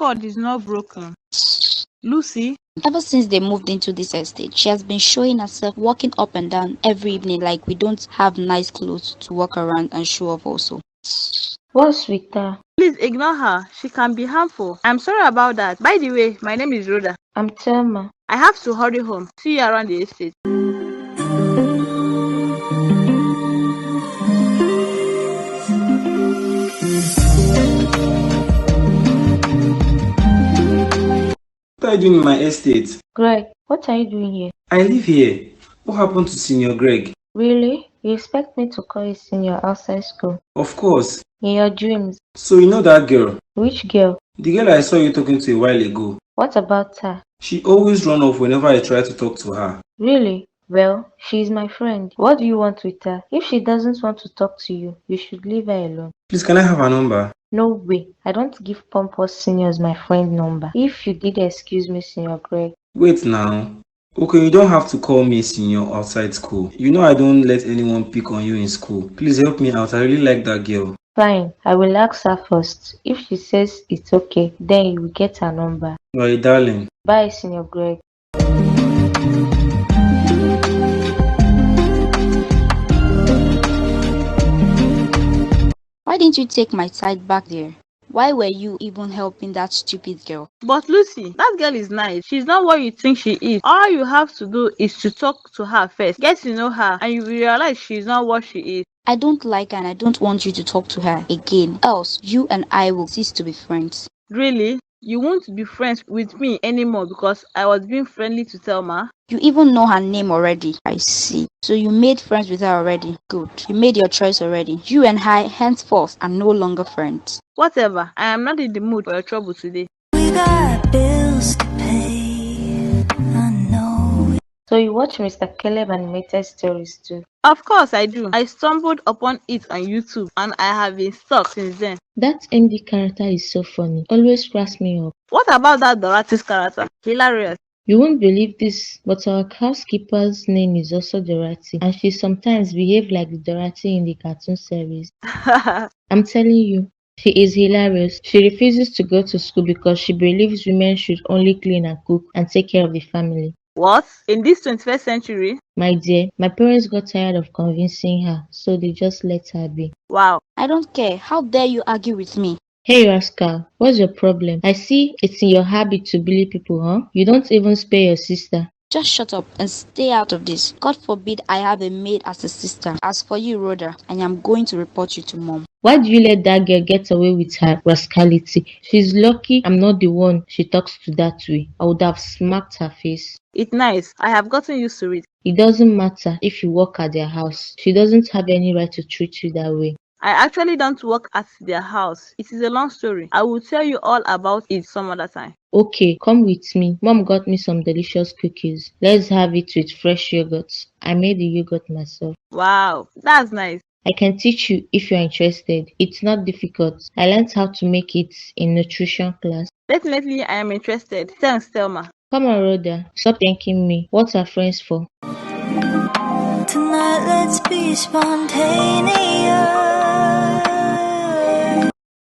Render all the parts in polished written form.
cupboard is not broken. Lucy? Ever since they moved into this estate, she has been showing herself walking up and down every evening like we don't have nice clothes to walk around and show off also. What's with her? Please ignore her. She can be harmful. I'm sorry about that. By the way, my name is Rhoda. I'm Thelma. I have to hurry home. See you around the estate. What are you doing in my estate? Greg, what are you doing here? I live here. What happened to Senior Greg? Really? You expect me to call you senior outside school? Of course. In your dreams? So you know that girl? Which girl? The girl I saw you talking to a while ago. What about her? She always run off whenever I try to talk to her. Really? Well, she is my friend. What do you want with her? If she doesn't want to talk to you, you should leave her alone. Please, can I have her number? No way. I don't give pompous seniors my friend number. If you did excuse me, Senior Greg. Wait now. Okay, you don't have to call me senior outside school. You know I don't let anyone pick on you in school. Please help me out. I really like that girl. Fine. I will ask her first. If she says it's okay, then you will get her number. You are a darling. Bye, Senior Greg. Why didn't you take my side back there? Why were you even helping that stupid girl? But Lucy, that girl is nice. She's not what you think she is. All you have to do is to talk to her first. Get to know her and you will realize she's not what she is. I don't like her and I don't want you to talk to her again. Else, you and I will cease to be friends. Really? You won't be friends with me anymore because I was being friendly to Thelma? You even know her name already. I see. So you made friends with her already. Good. You made your choice already. You and I, henceforth, are no longer friends. Whatever. I am not in the mood for your trouble today. We got bills to pay. I know. So you watch Mr. Caleb animated stories too? Of course I do. I stumbled upon it on YouTube and I have been stuck since then. That MD character is so funny. Always cracks me up. What about that Dorothy's character? Hilarious. You won't believe this, but our housekeeper's name is also Dorothy, and she sometimes behaves like the Dorothy in the cartoon series. I'm telling you, she is hilarious. She refuses to go to school because she believes women should only clean and cook and take care of the family. What? In this 21st century? My dear, my parents got tired of convincing her, so they just let her be. Wow. I don't care. How dare you argue with me? Hey Rascal, what's your problem? I see it's in your habit to bully people, huh? You don't even spare your sister. Just shut up and stay out of this. God forbid I have a maid as a sister. As for you, Rhoda, I am going to report you to Mom. Why do you let that girl get away with her rascality? She's lucky I'm not the one she talks to that way. I would have smacked her face. It's nice. I have gotten used to it. It doesn't matter if you work at their house. She doesn't have any right to treat you that way. I actually don't work at their house. It is a long story. I will tell you all about it some other time. Okay, come with me. Mom got me some delicious cookies. Let's have it with fresh yogurt. I made the yogurt myself. Wow, that's nice. I can teach you if you're interested. It's not difficult. I learned how to make it in nutrition class. Definitely, I am interested. Thanks, Thelma. Come on, Rhoda. Stop thanking me. What's our friends for? Tonight, let's be spontaneous.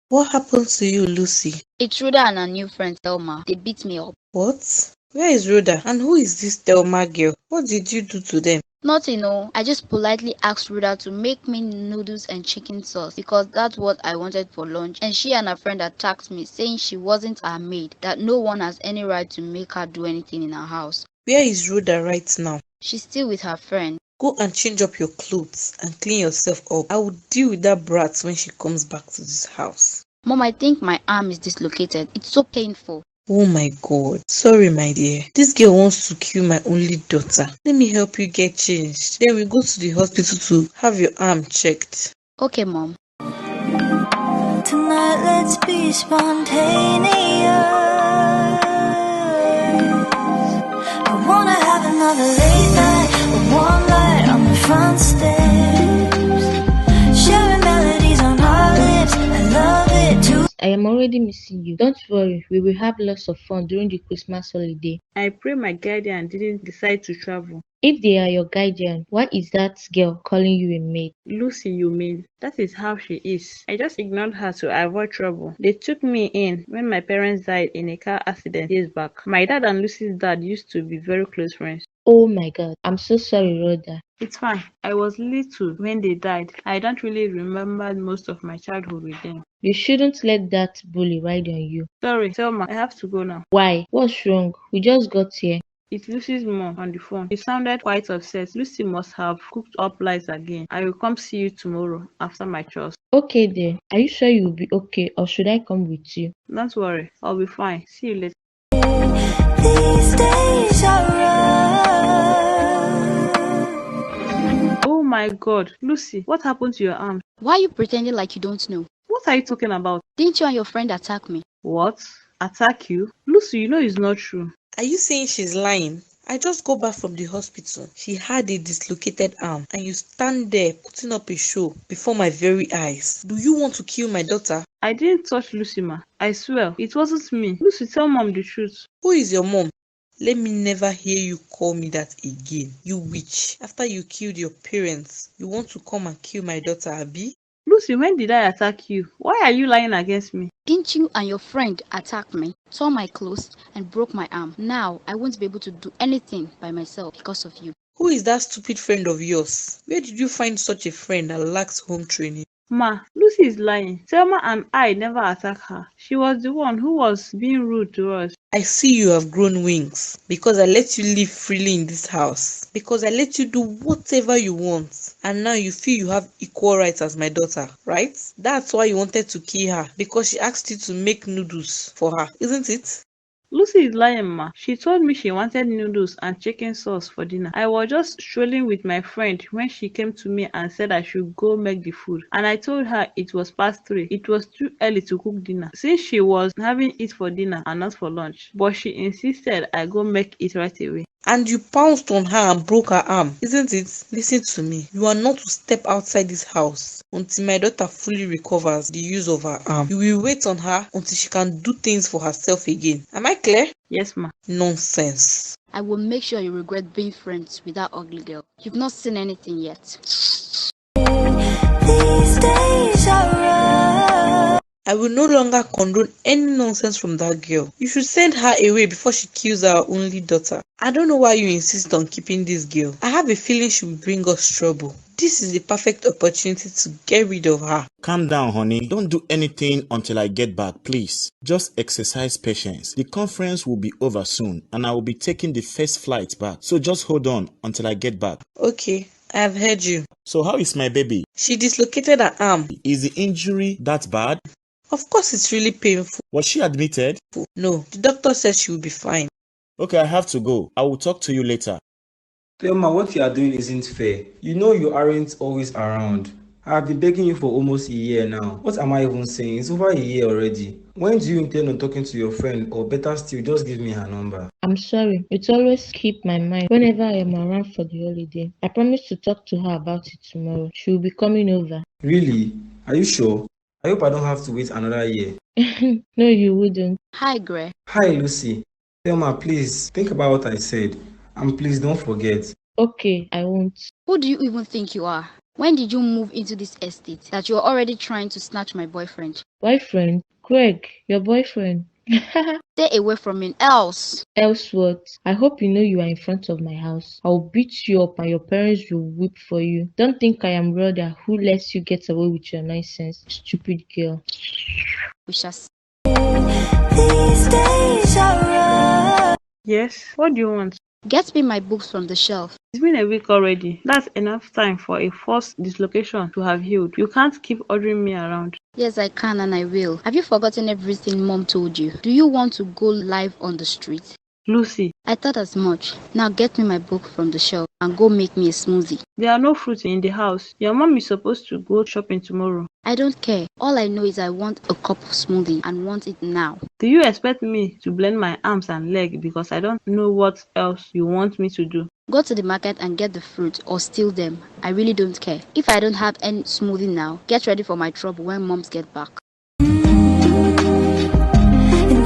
What happened to you, Lucy? It's Rhoda and her new friend Thelma. They beat me up. What? Where is Rhoda? And who is this Thelma girl? What did you do to them? Nothing, no. I just politely asked Rhoda to make me noodles and chicken sauce because that's what I wanted for lunch. And she and her friend attacked me, saying she wasn't her maid, that no one has any right to make her do anything in her house. Where is Rhoda right now? She's still with her friend. Go and change up your clothes and clean yourself up. I will deal with that brat when she comes back to this house. Mom, I think my arm is dislocated. It's so painful. Oh my God. Sorry, my dear. This girl wants to kill my only daughter. Let me help you get changed. Then we go to the hospital to have your arm checked. Okay, Mom. Tonight, let's be spontaneous. I wanna have another late night with one light on the front steps, sharing melodies on our lips. I love it too. I am already missing you. Don't worry, we will have lots of fun during the Christmas holiday. I pray my guardian didn't decide to travel. If they are your guardian, why is that girl calling you a maid? Lucy, you mean? That is how she is. I just ignored her to avoid trouble. They took me in when my parents died in a car accident years back. My dad and Lucy's dad used to be very close friends. Oh my god, I'm so sorry, Rhoda. It's fine. I was little when they died. I don't really remember most of my childhood with them. You shouldn't let that bully ride on you. Sorry, Selma, I have to go now. Why? What's wrong? We just got here. It's Lucy's mom on the phone. She sounded quite upset. Lucy must have cooked up lies again. I will come see you tomorrow after my chores. Okay then. Are you sure you will be okay or should I come with you? Don't worry, I'll be fine. See you later. These days are rough. Oh my god, Lucy, what happened to your arm? Why are you pretending like you don't know? What are you talking about? Didn't you and your friend attack me? What? Attack you? Lucy, you know it's not true. Are you saying she's lying? I just got back from the hospital. She had a dislocated arm and you stand there putting up a show before my very eyes. Do you want to kill my daughter? I didn't touch Lucy, ma. I swear, it wasn't me. Lucy, tell mom the truth. Who is your mom? Let me never hear you call me that again, you witch. After you killed your parents, you want to come and kill my daughter, Abby? Lucy, when did I attack you? Why are you lying against me? Didn't you and your friend attack me, tore my clothes, and broke my arm? Now, I won't be able to do anything by myself because of you. Who is that stupid friend of yours? Where did you find such a friend that lacks home training? Ma, Lucy is lying. Selma and I never attacked her. She was the one who was being rude to us. I see you have grown wings because I let you live freely in this house. Because I let you do whatever you want. And now you feel you have equal rights as my daughter, right? That's why you wanted to kill her. Because she asked you to make noodles for her, isn't it? Lucy is lying, ma. She told me she wanted noodles and chicken sauce for dinner. I was just strolling with my friend when she came to me and said I should go make the food. And I told her it was past 3. It was too early to cook dinner since she was having it for dinner and not for lunch. But she insisted I go make it right away. And you pounced on her and broke her arm, isn't it? Listen to me. You are not to step outside this house until my daughter fully recovers the use of her arm. You will wait on her until she can do things for herself again. Am I clear? Yes, ma. Nonsense. I will make sure you regret being friends with that ugly girl. You've not seen anything yet. These days are rough. I will no longer condone any nonsense from that girl. You should send her away before she kills our only daughter. I don't know why you insist on keeping this girl. I have a feeling she will bring us trouble. This is the perfect opportunity to get rid of her. Calm down, honey. Don't do anything until I get back, please. Just exercise patience. The conference will be over soon and I will be taking the first flight back. So just hold on until I get back. Okay, I have heard you. So how is my baby? She dislocated her arm. Is the injury that bad? Of course it's really painful. Was she admitted? No, the doctor says she will be fine. Okay, I have to go. I will talk to you later. Thelma, what you are doing isn't fair. You know you aren't always around. I have been begging you for almost a year now. What am I even saying? It's over a year already. When do you intend on talking to your friend, or better still, just give me her number? I'm sorry. It always keep my mind whenever I am around for the holiday. I promise to talk to her about it tomorrow. She will be coming over. Really? Are you sure? I hope I don't have to wait another year. No, you wouldn't. Hi, Gray. Hi, Lucy. Thelma, please, think about what I said. And please don't forget. Okay, I won't. Who do you even think you are? When did you move into this estate that you're already trying to snatch my boyfriend? Boyfriend? Greg, your boyfriend. Stay away from me, else. Else what? I hope you know you are in front of my house. I'll beat you up and your parents will weep for you. Don't think I am Rhoda who lets you get away with your nonsense, stupid girl. We shall see. These days are rough. Yes? What do you want? Get me my books from the shelf. It's been a week already. That's enough time for a forced dislocation to have healed. You can't keep ordering me around. Yes, I can and I will. Have you forgotten everything Mom told you? Do you want to go live on the street? Lucy, I thought as much. Now get me my book from the shelf and go make me a smoothie. there are no fruits in the house. Your mom is supposed to go shopping tomorrow. I don't care. All I know is I want a cup of smoothie and want it now. Do you expect me to blend my arms and leg because I don't know what else you want me to do? Go to the market and get the fruit or steal them. I really don't care. If I don't have any smoothie now, get ready for my trouble when moms get back. And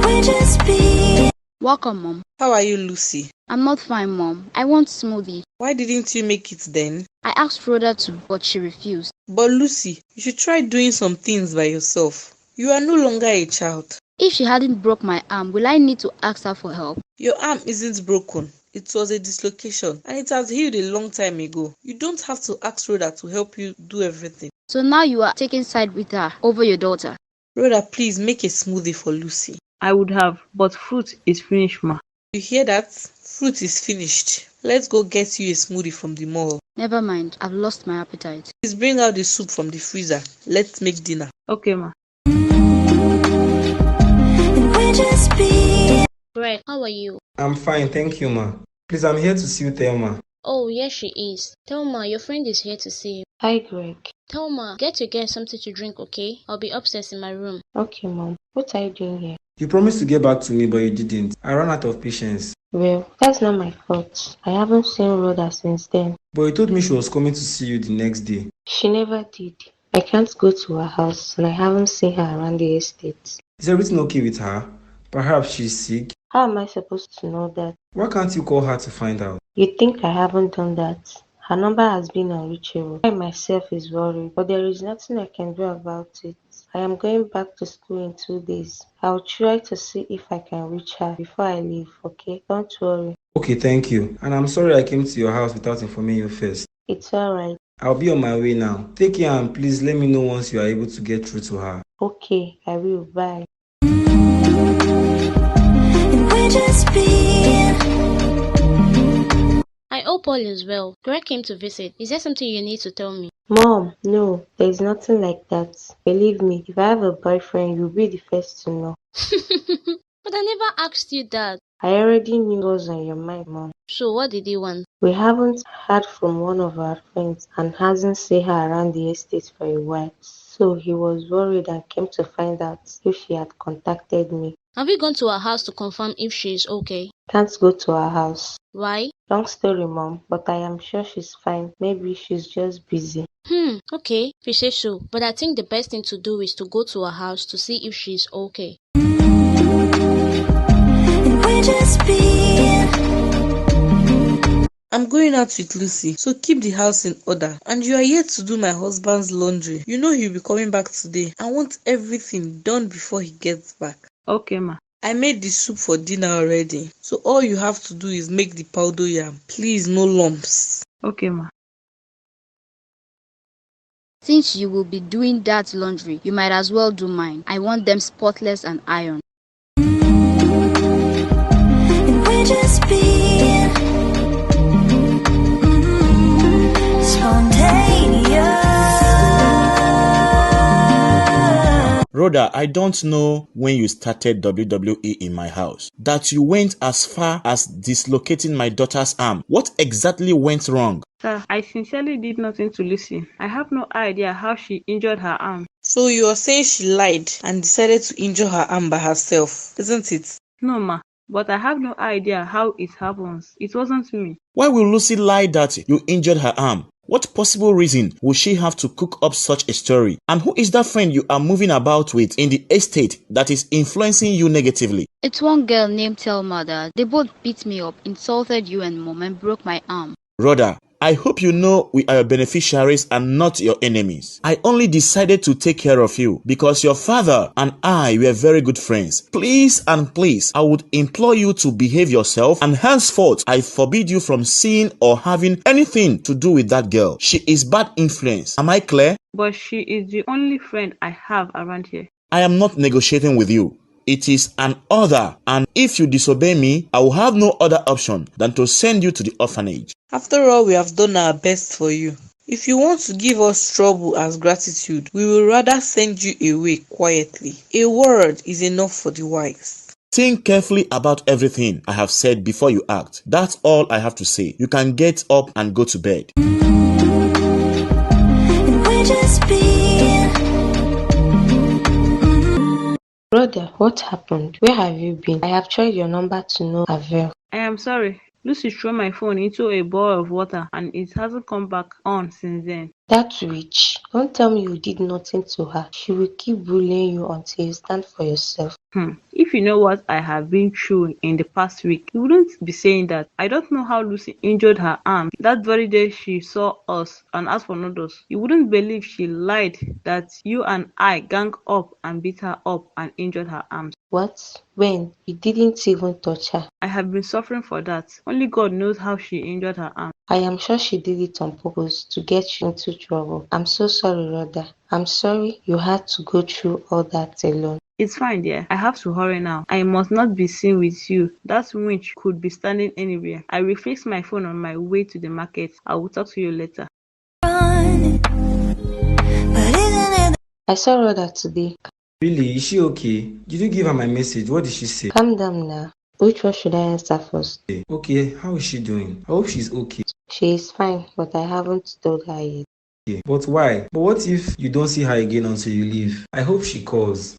we're just being Welcome, Mom. How are you, Lucy? I'm not fine, Mom. I want smoothie. Why didn't you make it then? I asked Rhoda to, but she refused. But Lucy, you should try doing some things by yourself. You are no longer a child. If she hadn't broke my arm, will I need to ask her for help? Your arm isn't broken. It was a dislocation and it has healed a long time ago. You don't have to ask Rhoda to help you do everything. So now you are taking side with her over your daughter. Rhoda, please make a smoothie for Lucy. I would have, but fruit is finished, ma. You hear that? Fruit is finished. Let's go get you a smoothie from the mall. Never mind, I've lost my appetite. Please bring out the soup from the freezer. Let's make dinner. Okay, ma. Greg, how are you? I'm fine, thank you, ma. Please, I'm here to see you, Thelma. Oh, yes, she is. Thelma, your friend is here to see you. Hi, Greg. Thelma, get something to drink, okay? I'll be upstairs in my room. Okay, Mom. What are you doing here? You promised to get back to me, but you didn't. I ran out of patience. Well, that's not my fault. I haven't seen Rhoda since then. But you told me she was coming to see you the next day. She never did. I can't go to her house and I haven't seen her around the estate. Is everything okay with her? Perhaps she's sick. How am I supposed to know that? Why can't you call her to find out? You think I haven't done that? Her number has been unreachable. I myself is worried, but there is nothing I can do about it. I am going back to school in 2 days. I'll try to see if I can reach her before I leave, okay? Don't worry. Okay, thank you. And I'm sorry I came to your house without informing you first. It's alright. I'll be on my way now. Take care and please let me know once you are able to get through to her. Okay, I will. Bye. I hope all is well. Greg came to visit. Is there something you need to tell me? Mom, no, there's nothing like that. Believe me, if I have a boyfriend, you'll be the first to know. But I never asked you that. I already knew what was on your mind, Mom. So what did he want? We haven't heard from one of our friends and hasn't seen her around the estate for a while. So he was worried and came to find out if she had contacted me. Have you gone to her house to confirm if she is okay? Can't go to her house. Why? Long story, Mom, but I am sure she's fine. Maybe she's just busy. Okay, if you say so. But I think the best thing to do is to go to her house to see if she is okay. I'm going out with Lucy, so keep the house in order. And you are here to do my husband's laundry. You know he'll be coming back today. I want everything done before he gets back. Okay, ma. I made the soup for dinner already. So all you have to do is make the powder yam. Please, no lumps. Okay, ma. Since you will be doing that laundry, you might as well do mine. I want them spotless and ironed. Rhoda, I don't know when you started WWE in my house, that you went as far as dislocating my daughter's arm. What exactly went wrong? Sir, I sincerely did nothing to Lucy. I have no idea how she injured her arm. So you are saying she lied and decided to injure her arm by herself, isn't it? No, ma. But I have no idea how it happens. It wasn't me. Why will Lucy lie that you injured her arm? What possible reason would she have to cook up such a story? And who is that friend you are moving about with in the estate that is influencing you negatively? It's one girl named Thelma that they both beat me up, insulted you and Mom, and broke my arm. Rhoda, I hope you know we are your beneficiaries and not your enemies. I only decided to take care of you because your father and I were very good friends. Please and please, I would implore you to behave yourself, and henceforth I forbid you from seeing or having anything to do with that girl. She is bad influence. Am I clear? But she is the only friend I have around here. I am not negotiating with you. It is an order, and if you disobey me, I will have no other option than to send you to the orphanage. After all, we have done our best for you. If you want to give us trouble as gratitude, we will rather send you away quietly. A word is enough for the wise. Think carefully about everything I have said before you act. That's all I have to say. You can get up and go to bed. Brother, what happened? Where have you been? I have tried your number to no avail. I am sorry. Lucy threw my phone into a bowl of water and it hasn't come back on since then. That witch. Don't tell me you did nothing to her. She will keep bullying you until you stand for yourself. If you know what I have been through in the past week, you wouldn't be saying that. I don't know how Lucy injured her arm that very day she saw us and asked for noodles. You wouldn't believe she lied that you and I gang up and beat her up and injured her arms. What? When? You didn't even touch her. I have been suffering for that. Only God knows how she injured her arm. I am sure she did it on purpose to get you into trouble. I'm so sorry, Rhoda. I'm sorry you had to go through all that alone. It's fine, dear. I have to hurry now. I must not be seen with you. That winch could be standing anywhere. I will fix my phone on my way to the market. I will talk to you later. I saw Rhoda today. Really? Is she okay? Did you give her my message? What did she say? Calm down now. Which one should I answer first? Okay, how is she doing? I hope she's okay. She is fine, but I haven't told her yet. Yeah. But why? But what if you don't see her again until you leave? I hope she calls.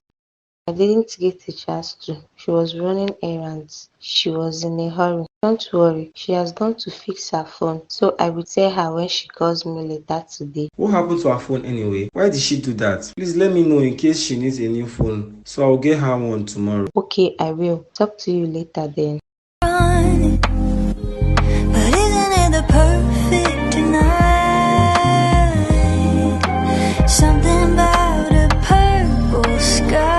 I didn't get a chance to. She was running errands. She was in a hurry. Don't worry, she has gone to fix her phone, so I will tell her when she calls me later today. What happened to her phone anyway? Why did she do that? Please let me know in case she needs a new phone, so I'll get her one tomorrow. Okay, I will. Talk to you later then. But isn't it the perfect night? Something about a purple sky.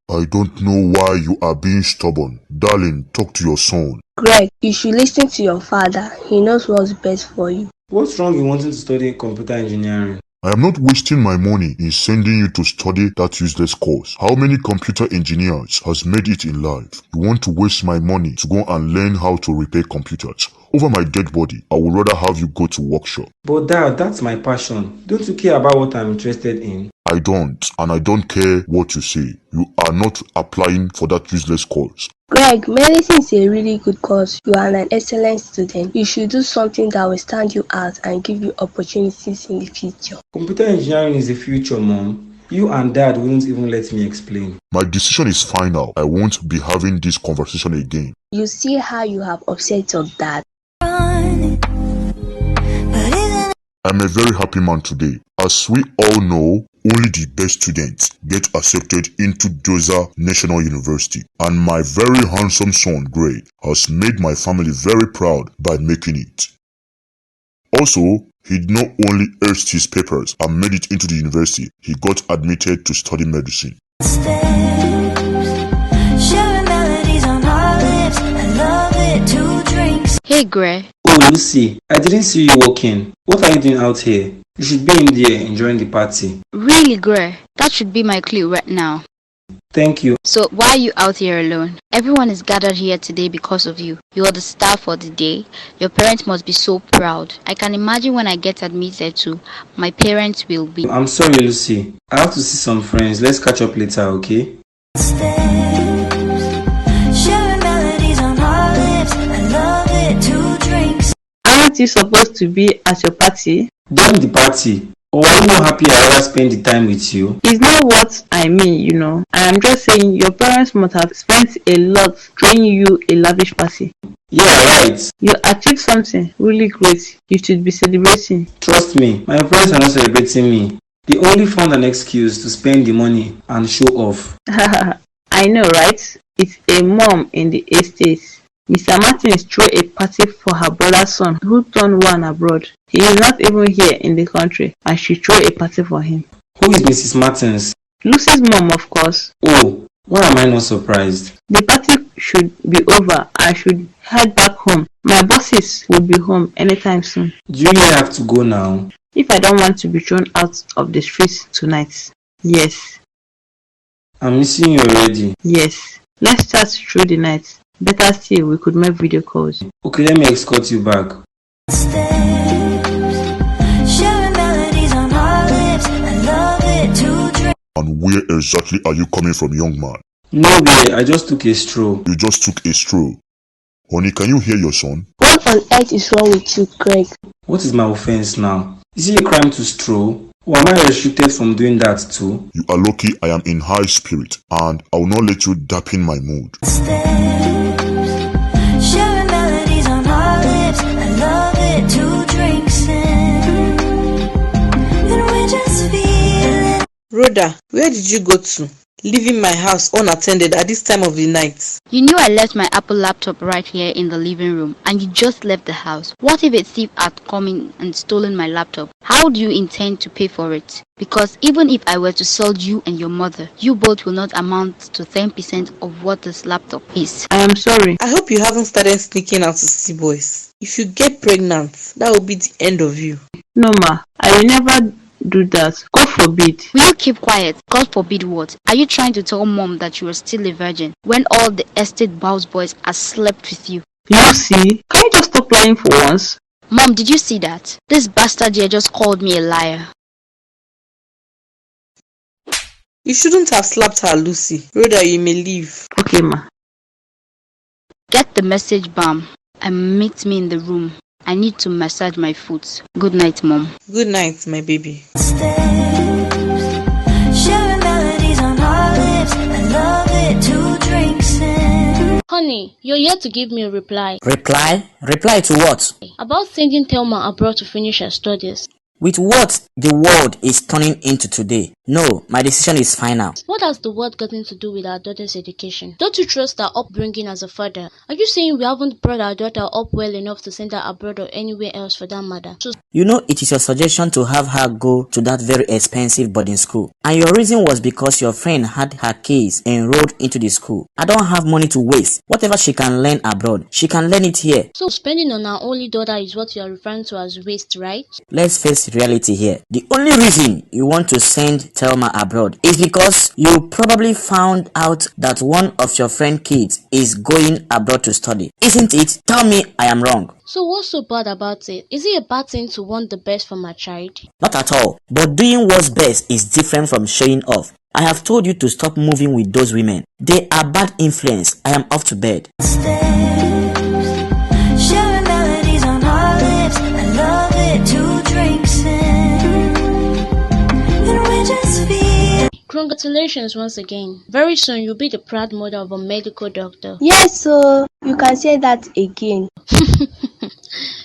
I don't know why you are being stubborn. Darling, talk to your son. Greg, you should listen to your father. He knows what's best for you. What's wrong in wanting to study computer engineering? I am not wasting my money in sending you to study that useless course. How many computer engineers has made it in life? You want to waste my money to go and learn how to repair computers? Over my dead body, I would rather have you go to workshop. But Dad, that's my passion. Don't you care about what I'm interested in? I don't, and I don't care what you say. You are not applying for that useless course. Greg, medicine is a really good course. You are an excellent student. You should do something that will stand you out and give you opportunities in the future. Computer engineering is the future, Mom. You and Dad wouldn't even let me explain. My decision is final. I won't be having this conversation again. You see how you have upset your dad. I'm a very happy man today. As we all know, only the best students get accepted into Doza National University, and my very handsome son Greg has made my family very proud by making it. Also, he not only aced his papers and made it into the university, he got admitted to study medicine. Hey, Greg. Oh, Lucy, I didn't see you walking. What are you doing out here? You should be in there enjoying the party. Really, Greg? That should be my clue right now. Thank you. So, why are you out here alone? Everyone is gathered here today because of you. You are the star for the day. Your parents must be so proud. I can imagine when I get admitted to, my parents will be. I'm sorry, Lucy. I have to see some friends. Let's catch up later, okay? Aren't you supposed to be at your party? During the party. Or are you not happy I rather spend the time with you? It's not what I mean, I am just saying your parents must have spent a lot throwing you a lavish party. Yeah, right. You achieved something really great. You should be celebrating. Trust me, my friends are not celebrating me. They only found an excuse to spend the money and show off. I know, right? It's a mom in the estate. Mr. Martins threw a party for her brother's son who turned one abroad. He is not even here in the country, and she threw a party for him. Who is Mrs. Martins? Lucy's mom, of course. Oh, why am I not surprised? The party should be over. I should head back home. My bosses will be home anytime soon. Do you really have to go now? If I don't want to be thrown out of the streets tonight. Yes. I'm missing you already. Yes. Let's chat through the night. Better still, we could make video calls. Okay, let me escort you back. And where exactly are you coming from, young man? Nowhere, I just took a stroll. You just took a stroll. Honey, can you hear your son? What on earth is wrong with you, Greg? What is my offense now? Is it a crime to stroll? Or am I restricted from doing that too? You are lucky I am in high spirit, and I will not let you dampen my mood. Rhoda, where did you go to? leaving my house unattended at this time of the night? You knew I left my Apple laptop right here in the living room and you just left the house. What if a thief had come in and stolen my laptop? How do you intend to pay for it? Because even if I were to sell you and your mother, you both will not amount to 10% of what this laptop is. I am sorry. I hope you haven't started sneaking out to see boys. If you get pregnant, that will be the end of you. No ma, I will never do that. God forbid. Will you keep quiet? God forbid what? Are you trying to tell mom that you are still a virgin when all the estate boss boys have slept with you? Lucy, can you just stop lying for once? Mom, did you see that? This bastard here just called me a liar. You shouldn't have slapped her, Lucy. Rather, you may leave. Okay ma. Get the message, Bam, and meet me in the room. I need to massage my foot. Good night, Mom. Good night, my baby. Sharing melodies on our lips. I love it, 2 drinks in. Honey, you're here to give me a reply. Reply? Reply to what? About sending Thelma abroad to finish her studies. With what the world is turning into today. No, my decision is final. What has the world gotten to do with our daughter's education? Don't you trust our upbringing as a father? Are you saying we haven't brought our daughter up well enough to send her abroad or anywhere else for that matter? So You know it is your suggestion to have her go to that very expensive boarding school. And your reason was because your friend had her case enrolled into the school. I don't have money to waste. Whatever she can learn abroad, she can learn it here. So spending on our only daughter is what you are referring to as waste, right? Let's face reality here. The only reason you want to send Thelma abroad is because you probably found out that one of your friend kids is going abroad to study. Isn't it? Tell me I am wrong. So what's so bad about it? Is it a bad thing to want the best for my child? Not at all. But doing what's best is different from showing off. I have told you to stop moving with those women. They are bad influence. I am off to bed. Sharing melodies on our lips. I love it, 2 drinks in. And we just feel. Congratulations once again. Very soon you'll be the proud mother of a medical doctor. Yes, so you can say that again.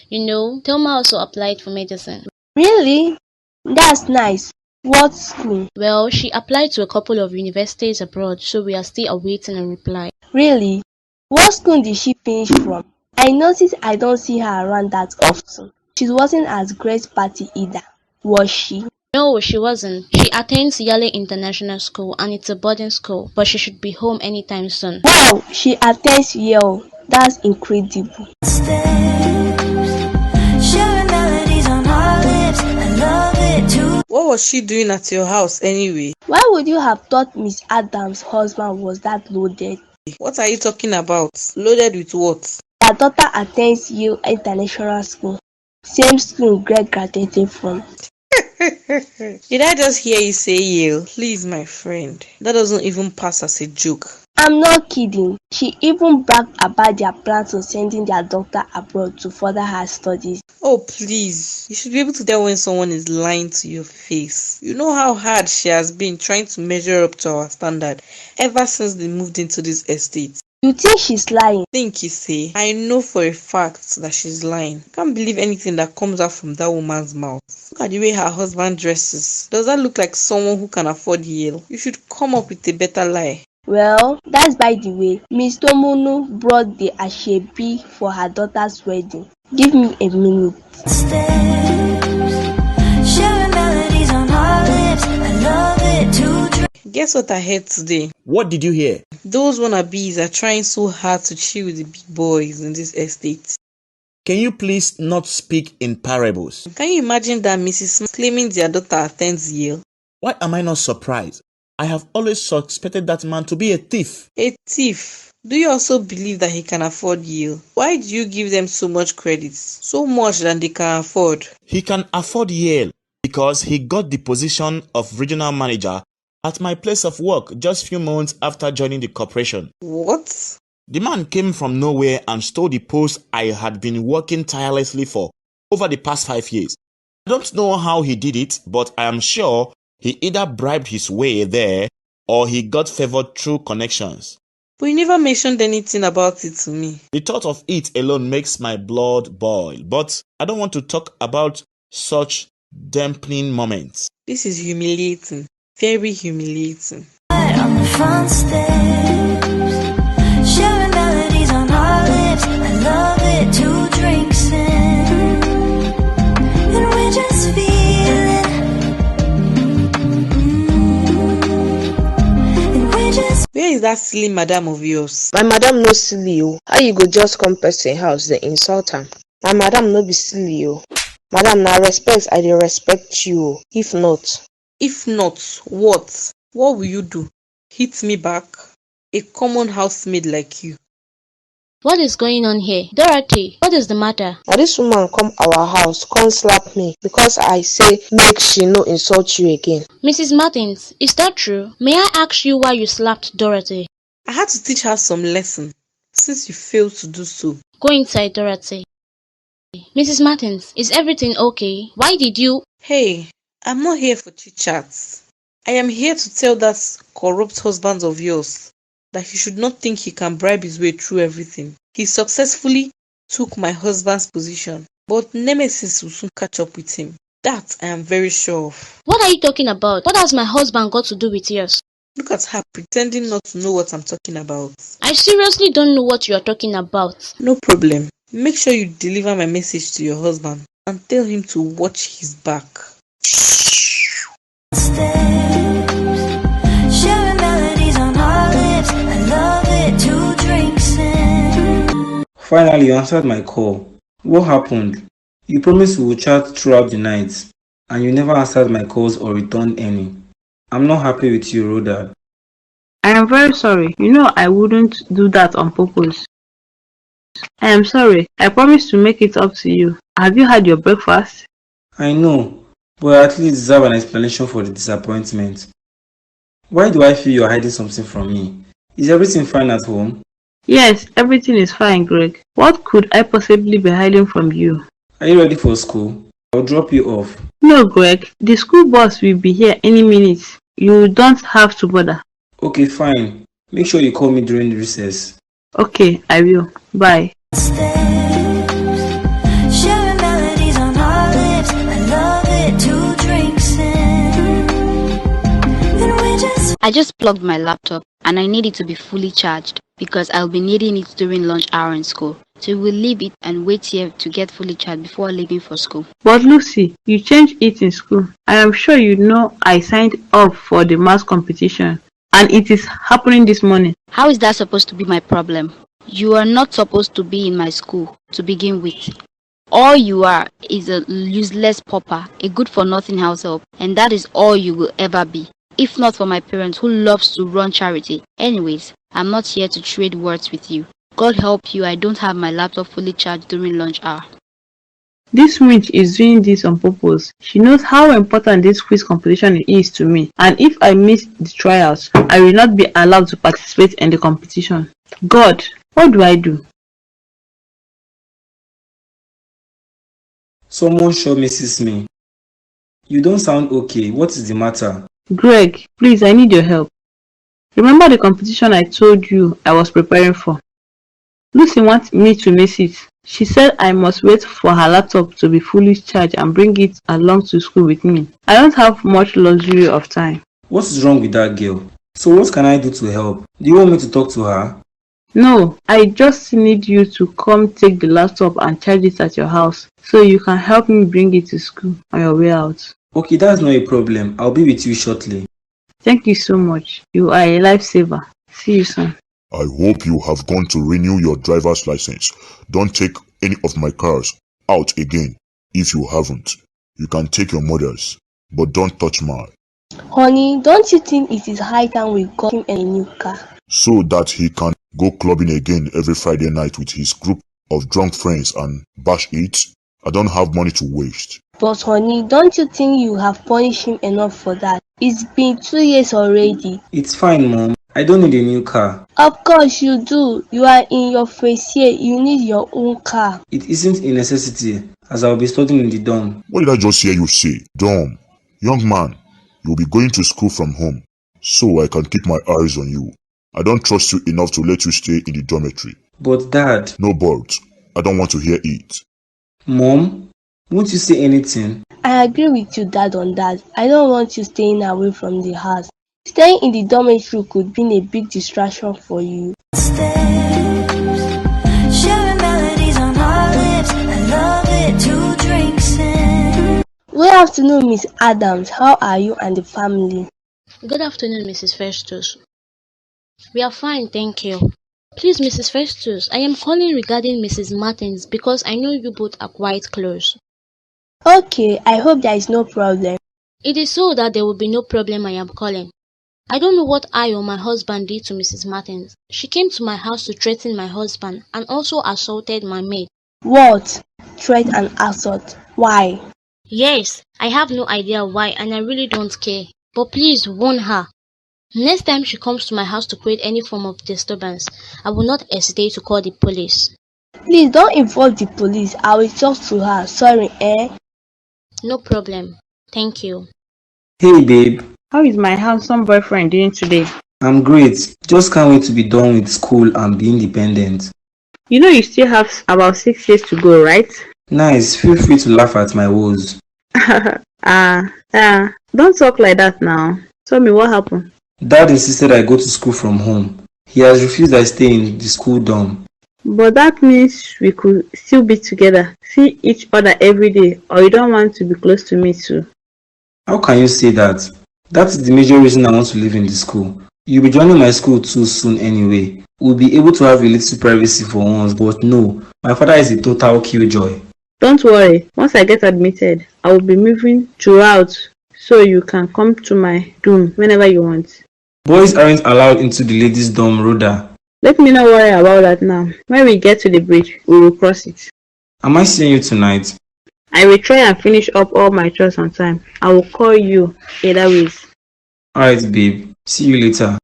You know, Thelma also applied for medicine. Really? That's nice. What school? Well, she applied to a couple of universities abroad, so we are still awaiting a reply. Really? What school did she finish from? I noticed I don't see her around that often. She wasn't at Grace party either, was she? No, she wasn't. She attends Yale International School and it's a boarding school, but she should be home anytime soon. Wow, she attends Yale. That's incredible. Sharing melodies on our lips. I love it, 2. What was she doing at your house anyway? Why would you have thought Miss Adams' husband was that loaded? What are you talking about? Loaded with what? Their daughter attends Yale International School, same school Greg graduated from. Did I just hear you say Yale? Please, my friend. That doesn't even pass as a joke. I'm not kidding. She even bragged about their plans on sending their daughter abroad to further her studies. Oh, please. You should be able to tell when someone is lying to your face. You know how hard she has been trying to measure up to our standard ever since they moved into this estate. You think she's lying? Think you say? I know for a fact that she's lying. Can't believe anything that comes out from that woman's mouth. Look at the way her husband dresses. Does that look like someone who can afford Yale? You should come up with a better lie. Well, that's by the way. Miss Tomunu brought the ashebi for her daughter's wedding. Give me a minute. Sharing melodies on our lips. I love it, 2 drinks. Guess what I heard today? What did you hear? Those wannabes are trying so hard to chill with the big boys in this estate. Can you please not speak in parables? Can you imagine that Mrs. Smith claiming their daughter attends Yale? Why am I not surprised? I have always suspected that man to be a thief. A thief? Do you also believe that he can afford Yale? Why do you give them so much credit? So much than they can afford. He can afford Yale because he got the position of regional manager at my place of work just few months after joining the corporation. What? The man came from nowhere and stole the post I had been working tirelessly for over the past 5 years. I don't know how he did it, but I am sure he either bribed his way there or he got favored through connections. But you never mentioned anything about it to me. The thought of it alone makes my blood boil, but I don't want to talk about such dampening moments. This is humiliating. Very humiliating. On the front steps, sharing melodies on our lips. I love it, 2 drinks in, and we're just feeling, and we're just. Where is that silly madam of yours? My madam no silly o. How you go just come person house dey insult am? My madam no be silly o. Madam, na respect I dey respect you o. If not. If not, what? What will you do? Hit me back? A common housemaid like you. What is going on here? Dorothy, what is the matter? Na dis woman come our house come slap me because I say make she no insult you again. Mrs. Martins, is that true? May I ask you why you slapped Dorothy? I had to teach her some lesson since you failed to do so. Go inside, Dorothy. Mrs. Martins, is everything okay? Why did you? Hey, I'm not here for chit-chats. I am here to tell that corrupt husband of yours that he should not think he can bribe his way through everything. He successfully took my husband's position, but Nemesis will soon catch up with him. That I am very sure of. What are you talking about? What has my husband got to do with yours? Look at her pretending not to know what I'm talking about. I seriously don't know what you are talking about. No problem. Make sure you deliver my message to your husband and tell him to watch his back. Sharing melodies on our lips. I love it, 2 drinks in. Finally, you answered my call. What happened? You promised we would chat throughout the night, and you never answered my calls or returned any. I'm not happy with you, Rhoda. I am very sorry. You know I wouldn't do that on purpose. I am sorry. I promise to make it up to you. Have you had your breakfast? I know, but I at least deserve an explanation for the disappointment. Why do I feel you're hiding something from me? Is everything fine at home? Yes, everything is fine, Greg. What could I possibly be hiding from you? Are you ready for school? I'll drop you off. No, Greg. The school bus will be here any minute. You don't have to bother. Okay, fine. Make sure you call me during recess. Okay, I will. Bye. Sharing melodies on our lips. I love it, 2 drinks in, and we're just. I just plugged my laptop and I need it to be fully charged because I'll be needing it during lunch hour in school. So we'll leave it and wait here to get fully charged before leaving for school. But Lucy, you changed it in school. I am sure you know I signed up for the maths competition and it is happening this morning. How is that supposed to be my problem? You are not supposed to be in my school to begin with. All you are is a useless pauper, a good-for-nothing house help, and that is all you will ever be. If not for my parents who loves to run charity. Anyways, I'm not here to trade words with you. God help you, I don't have my laptop fully charged during lunch hour. This witch is doing this on purpose. She knows how important this quiz competition is to me, and if I miss the trials, I will not be allowed to participate in the competition. God, what do I do? Someone sure misses me. You don't sound okay. What is the matter? Greg, please, I need your help. Remember the competition I told you I was preparing for? Lucy wants me to miss it. She said I must wait for her laptop to be fully charged and bring it along to school with me. I don't have much luxury of time. What is wrong with that girl? So what can I do to help? Do you want me to talk to her? No, I just need you to come take the laptop and charge it at your house so you can help me bring it to school on your way out. Okay, that's not a problem. I'll be with you shortly. Thank you so much. You are a lifesaver. See you soon. I hope you have gone to renew your driver's license. Don't take any of my cars out again. If you haven't, you can take your mother's, but don't touch mine. Honey, don't you think it is high time we got him a new car? So that he can go clubbing again every Friday night with his group of drunk friends and bash it? I don't have money to waste. But honey, don't you think you have punished him enough for that? It's been 2 years already. It's fine, Mom. I don't need a new car. Of course you do. You are in your first year. You need your own car. It isn't a necessity, as I'll be studying in the dorm. What did I just hear you say? Dorm. Young man, you'll be going to school from home, so I can keep my eyes on you. I don't trust you enough to let you stay in the dormitory. But Dad... No but. I don't want to hear it. Mom, won't you say anything? I agree with you, Dad, on that. I don't want you staying away from the house. Staying in the dormitory could be a big distraction for you. Sharing melodies on our lips. I love it. 2 drinks in. Good afternoon, Miss Adams. How are you and the family? Good afternoon, Mrs. Festus. We are fine, thank you. Please, Mrs. Festus, I am calling regarding Mrs. Martins because I know you both are quite close. Okay, I hope there is no problem. It is so that there will be no problem I am calling. I don't know what I or my husband did to Mrs. Martins. She came to my house to threaten my husband and also assaulted my maid. What? Threat and assault? Why? Yes, I have no idea why and I really don't care. But please warn her. Next time she comes to my house to create any form of disturbance, I will not hesitate to call the police. Please don't involve the police. I will talk to her. Sorry, eh? No problem. Thank you. Hey babe, How is my handsome boyfriend doing today? I'm great. Just can't wait to be done with school and be independent. You know you still have about 6 years to go, right? Nice, feel free to laugh at my woes. Don't talk like that now. Tell me what happened. Dad insisted I go to school from home. He has refused I stay in the school dorm. But that means we could still be together, see each other every day, or you don't want to be close to me too. How can you say that? That is the major reason I want to live in the school. You'll be joining my school too soon anyway. We'll be able to have a little privacy for once, but no, my father is a total killjoy. Don't worry, once I get admitted, I will be moving throughout so you can come to my room whenever you want. Boys aren't allowed into the ladies' dorm, Rhoda. Let me not worry about that now. When we get to the bridge, we will cross it. Am I seeing you tonight? I will try and finish up all my chores on time. I will call you either ways. Alright babe, see you later.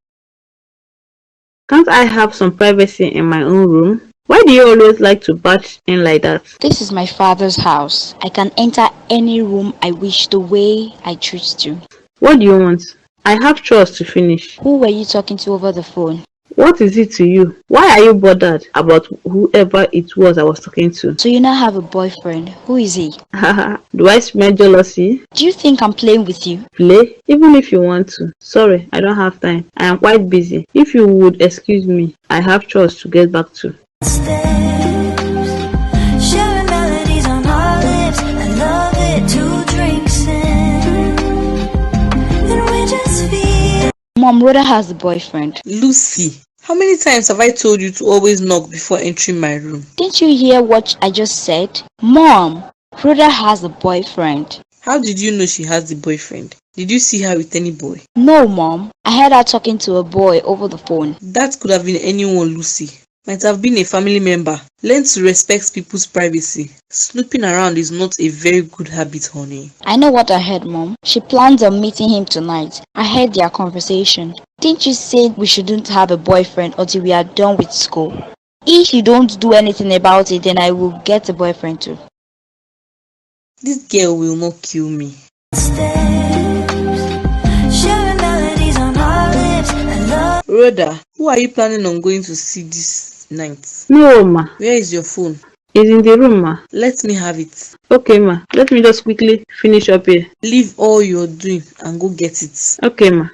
Can't I have some privacy in my own room? Why do you always like to barge in like that? This is my father's house. I can enter any room I wish the way I choose to. What do you want? I have chores to finish. Who were you talking to over the phone? What is it to you? Why are you bothered about whoever it was I was talking to? So you now have a boyfriend. Who is he? Do I smell jealousy? Do you think I'm playing with you? Play? Even if you want to. Sorry, I don't have time. I am quite busy. If you would excuse me, I have chores to get back to. Sharing melodies on our lips. I love it. 2 drinks in. And we just feel. Mom, Rhoda has a boyfriend. Lucy, how many times have I told you to always knock before entering my room? Didn't you hear what I just said? Mom, Rhoda has a boyfriend. How did you know she has the boyfriend? Did you see her with any boy? No, Mom. I heard her talking to a boy over the phone. That could have been anyone, Lucy. Might have been a family member. Learn to respect people's privacy. Snooping around is not a very good habit, honey. I know what I heard, Mom. She plans on meeting him tonight. I heard their conversation. Didn't you say we shouldn't have a boyfriend until we are done with school? If you don't do anything about it, then I will get a boyfriend too. This girl will not kill me. Sharing melodies on our lips. I love. Rhoda, who are you planning on going to see this night? No, ma. Where is your phone? It's in the room, ma. Let me have it. Okay, ma. Let me just quickly finish up here. Leave all you're doing and go get it. Okay, ma.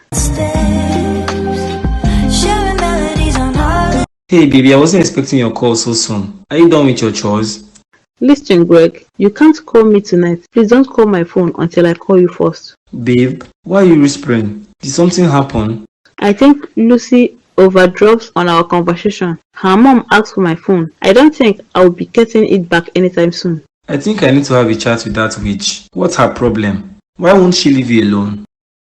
Sharing melodies on our lips. Hey baby, I wasn't expecting your call so soon. Are you done with your chores? Listen, Greg. You can't call me tonight. Please don't call my phone until I call you first. Babe, why are you whispering? Did something happen? I think Lucy overdrops on our conversation. Her mom asked for my phone. I don't think I'll be getting it back anytime soon. I think I need to have a chat with that witch. What's her problem? Why won't she leave you alone?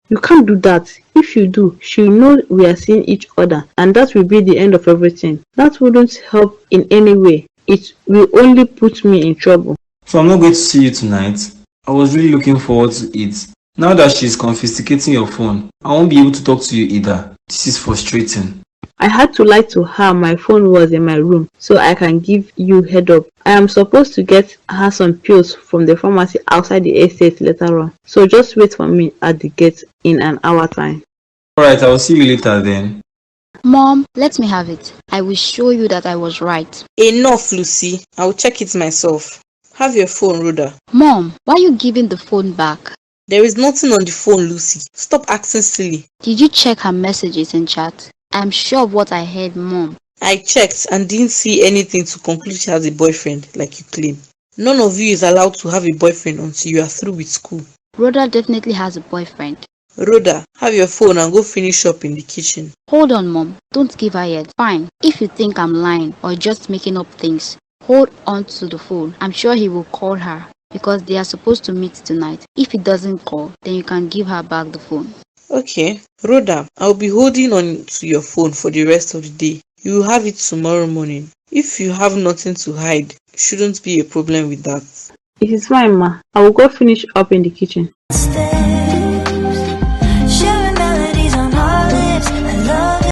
You can't do that. If you do, she'll know we are seeing each other, and that will be the end of everything. That wouldn't help in any way. It will only put me in trouble. So I'm not going to see you tonight. I was really looking forward to it. Now that she's confiscating your phone, I won't be able to talk to you either. This is frustrating. I had to lie to her my phone was in my room so I can give you head up. I am supposed to get her some pills from the pharmacy outside the estate later on. So just wait for me at the gate in an hour time. Alright, I'll see you later then. Mom, let me have it. I will show you that I was right. Enough, Lucy. I'll check it myself. Have your phone, Rhoda. Mom, why are you giving the phone back? There is nothing on the phone, Lucy. Stop acting silly. Did you check her messages and chat? I'm sure of what I heard, Mom. I checked and didn't see anything to conclude she has a boyfriend, like you claim. None of you is allowed to have a boyfriend until you are through with school. Rhoda definitely has a boyfriend. Rhoda, have your phone and go finish up in the kitchen. Hold on, Mom. Don't give her yet. Fine. If you think I'm lying or just making up things, hold on to the phone. I'm sure he will call her because they are supposed to meet tonight. If he doesn't call, then you can give her back the phone. Okay. Rhoda, I'll be holding on to your phone for the rest of the day. You will have it tomorrow morning. If you have nothing to hide, shouldn't be a problem with that. It is fine, Ma. I will go finish up in the kitchen.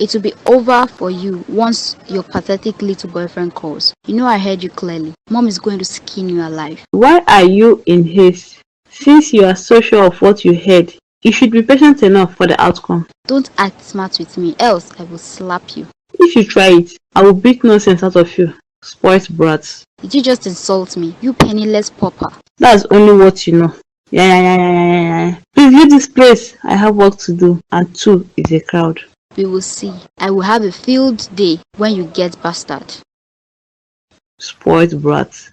It will be over for you once your pathetic little boyfriend calls. You know I heard you clearly. Mom is going to skin you alive. Why are you in haste? Since you are so sure of what you heard, you should be patient enough for the outcome. Don't act smart with me, else I will slap you. If you try it, I will beat nonsense out of you. Spoilt brats. Did you just insult me, you penniless pauper? That's only what you know. Yeah. Please leave this place. I have work to do, and 2 is a crowd. We will see. I will have a field day when you get bastard. Spoilt brats.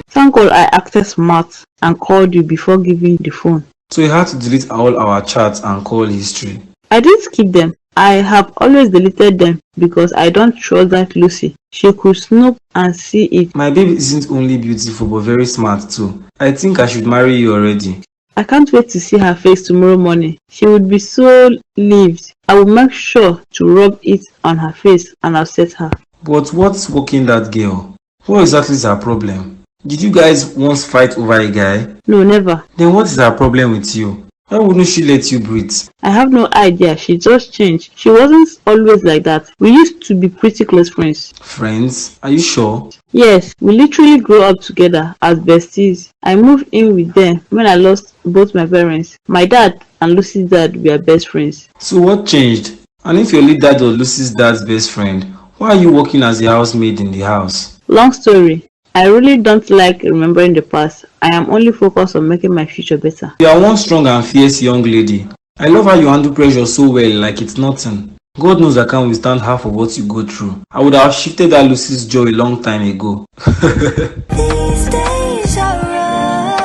Thank God I acted smart and called you before giving the phone. So you had to delete all our chats and call history. I didn't keep them. I have always deleted them because I don't trust that Lucy. She could snoop and see it. My baby isn't only beautiful but very smart too. I think I should marry you already. I can't wait to see her face tomorrow morning. She would be so relieved. I will make sure to rub it on her face and upset her. But what's working that girl? What exactly is her problem? Did you guys once fight over a guy? No, never. Then what is her problem with you? Why wouldn't she let you breathe? I have no idea. She just changed. She wasn't always like that. We used to be pretty close friends. Friends? Are you sure? Yes, we literally grew up together as besties. I moved in with them when I lost both my parents. My dad and Lucy's dad were best friends. So what changed? And if your late dad was Lucy's dad's best friend, why are you working as a housemaid in the house? Long story. I really don't like remembering the past. I am only focused on making my future better. You are one strong and fierce young lady. I love how you handle pressure so well, like it's nothing. God knows I can't withstand half of what you go through. I would have shifted that Lucy's joy a long time ago. These days are rough.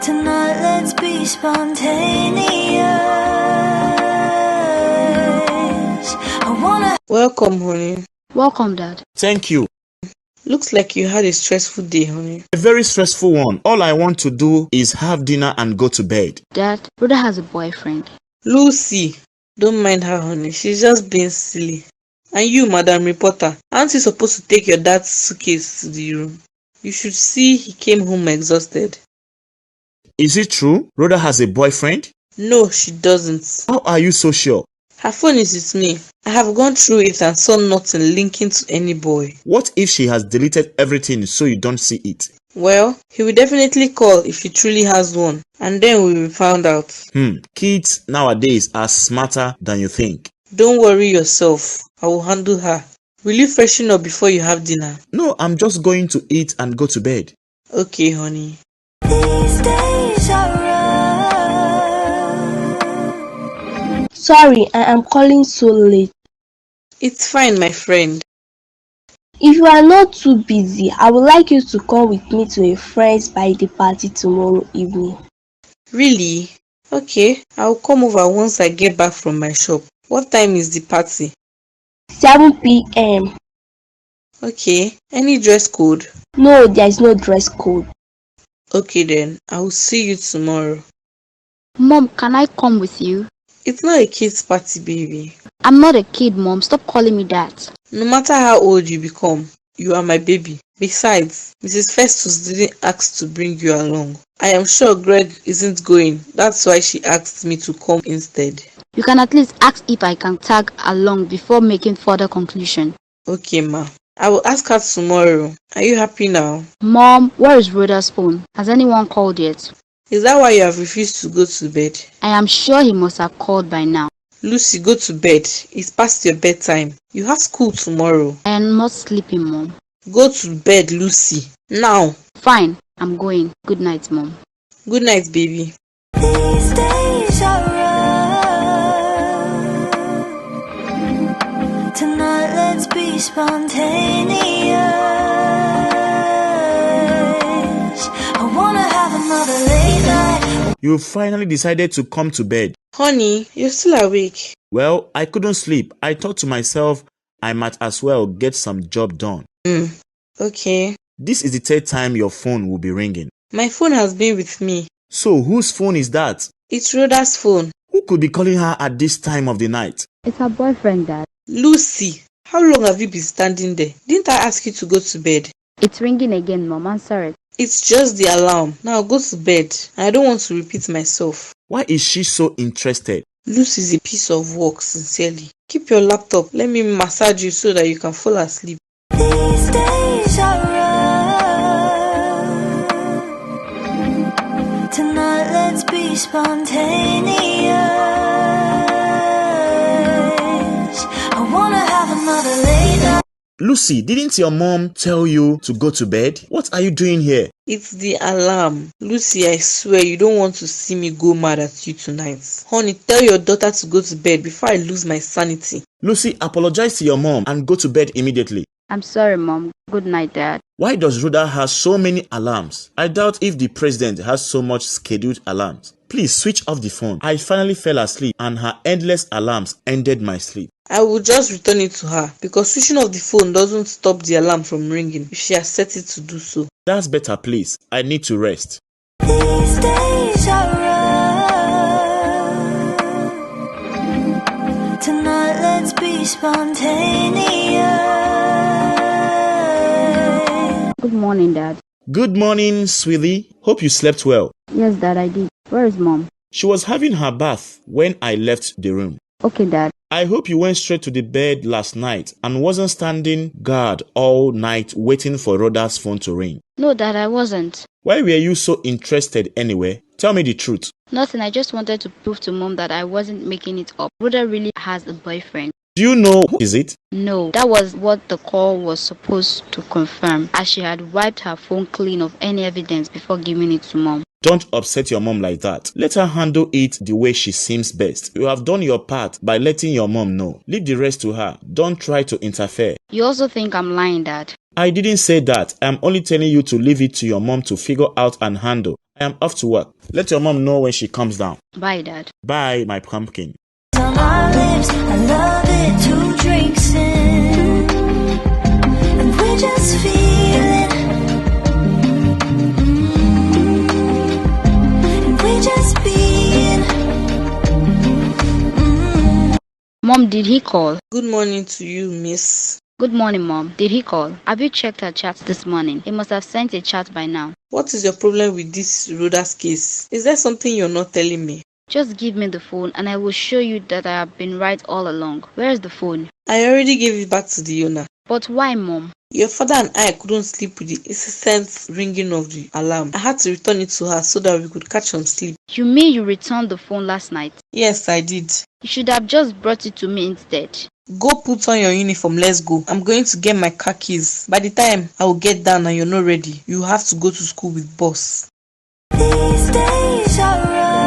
Tonight let's be spontaneous. I wanna. Welcome, honey. Welcome, Dad. Thank you. Looks like you had a stressful day, honey. A very stressful one. All I want to do is have dinner and go to bed. Dad, Rhoda has a boyfriend. Lucy, don't mind her, honey. She's just being silly. And you, Madam Reporter, aren't you supposed to take your dad's suitcase to the room? You should see he came home exhausted. Is it true? Rhoda has a boyfriend? No, she doesn't. How are you so sure? Her phone is with me. I have gone through it and saw nothing linking to any boy. What if she has deleted everything so you don't see it? Well, he will definitely call if she truly has one, and then we will find out. Kids nowadays are smarter than you think. Don't worry yourself. I will handle her. Will you freshen up before you have dinner? No, I'm just going to eat and go to bed. Okay, honey. These days are rough. Sorry, I am calling so late. It's fine, my friend. If you are not too busy, I would like you to come with me to a friend's birthday party tomorrow evening. Really? Okay, I'll come over once I get back from my shop. What time is the party? 7 p.m. Okay, any dress code? No, there is no dress code. Okay then, I will see you tomorrow. Mom, can I come with you? It's not a kid's party, baby. I'm not a kid, Mom. Stop calling me that. No matter how old you become, you are my baby. Besides, Mrs. Festus didn't ask to bring you along. I am sure Greg isn't going. That's why she asked me to come instead. You can at least ask if I can tag along before making further conclusion. Okay, ma. I will ask her tomorrow. Are you happy now? Mom, where is Rhoda's phone? Has anyone called yet? Is that why you have refused to go to bed? I am sure he must have called by now. Lucy, go to bed. It's past your bedtime. You have school tomorrow. I am not sleeping, Mom. Go to bed, Lucy. Now. Fine, I'm going. Good night, Mom. Good night, baby. These days are rough. Tonight let's be spontaneous. I wanna have another late night. You finally decided to come to bed. Honey, you're still awake. Well, I couldn't sleep. I thought to myself, I might as well get some job done. Okay. This is the third time your phone will be ringing. My phone has been with me. So whose phone is that? It's Rhoda's phone. Who could be calling her at this time of the night? It's her boyfriend, Dad. Lucy, how long have you been standing there? Didn't I ask you to go to bed? It's ringing again, Mom. Answer it. It's just the alarm. Now go to bed. I don't want to repeat myself. Why is she so interested? Lucy is a piece of work, sincerely. Keep your laptop. Let me massage you so that you can fall asleep. These days are rough. Tonight let's be spontaneous. I wanna have another late night. Lucy, didn't your mom tell you to go to bed? What are you doing here? It's the alarm. Lucy, I swear you don't want to see me go mad at you tonight. Honey, tell your daughter to go to bed before I lose my sanity. Lucy, apologize to your mom and go to bed immediately. I'm sorry, Mom. Good night, Dad. Why does Rhoda have so many alarms? I doubt if the president has so much scheduled alarms. Please switch off the phone. I finally fell asleep and her endless alarms ended my sleep. I will just return it to her because switching off the phone doesn't stop the alarm from ringing if she has set it to do so. That's better, please. I need to rest. These days are rough. Tonight let's be spontaneous. Good morning, Dad. Good morning, sweetie. Hope you slept well. Yes, Dad, I did. Where is Mom? She was having her bath when I left the room. Okay, Dad. I hope you went straight to the bed last night and wasn't standing guard all night waiting for Rhoda's phone to ring. No, Dad, I wasn't. Why were you so interested anyway? Tell me the truth. Nothing. I just wanted to prove to Mom that I wasn't making it up. Rhoda really has a boyfriend. Do you know who is it? No, that was what the call was supposed to confirm, as she had wiped her phone clean of any evidence before giving it to Mom. Don't upset your mom like that. Let her handle it the way she seems best. You have done your part by letting your mom know. Leave the rest to her. Don't try to interfere. You also think I'm lying, Dad? I didn't say that. I'm only telling you to leave it to your mom to figure out and handle. I am off to work. Let your mom know when she comes down. Bye, Dad. Bye, my pumpkin. On our lips, I love it, 2 drinks in, and we're just feeling, and we're just being. Mom, did he call? Good morning to you, miss. Good morning, Mom. Did he call? Have you checked her chat this morning? He must have sent a chat by now. What is your problem with this Rhoda's case? Is there something you're not telling me? Just give me the phone and I will show you that I have been right all along. Where is the phone? I already gave it back to the owner. But why, Mom? Your father and I couldn't sleep with the incessant ringing of the alarm. I had to return it to her so that we could catch on sleep. You mean you returned the phone last night? Yes, I did. You should have just brought it to me instead. Go put on your uniform, let's go. I'm going to get my car keys. By the time I will get down and you're not ready, you have to go to school with boss. These days are rough.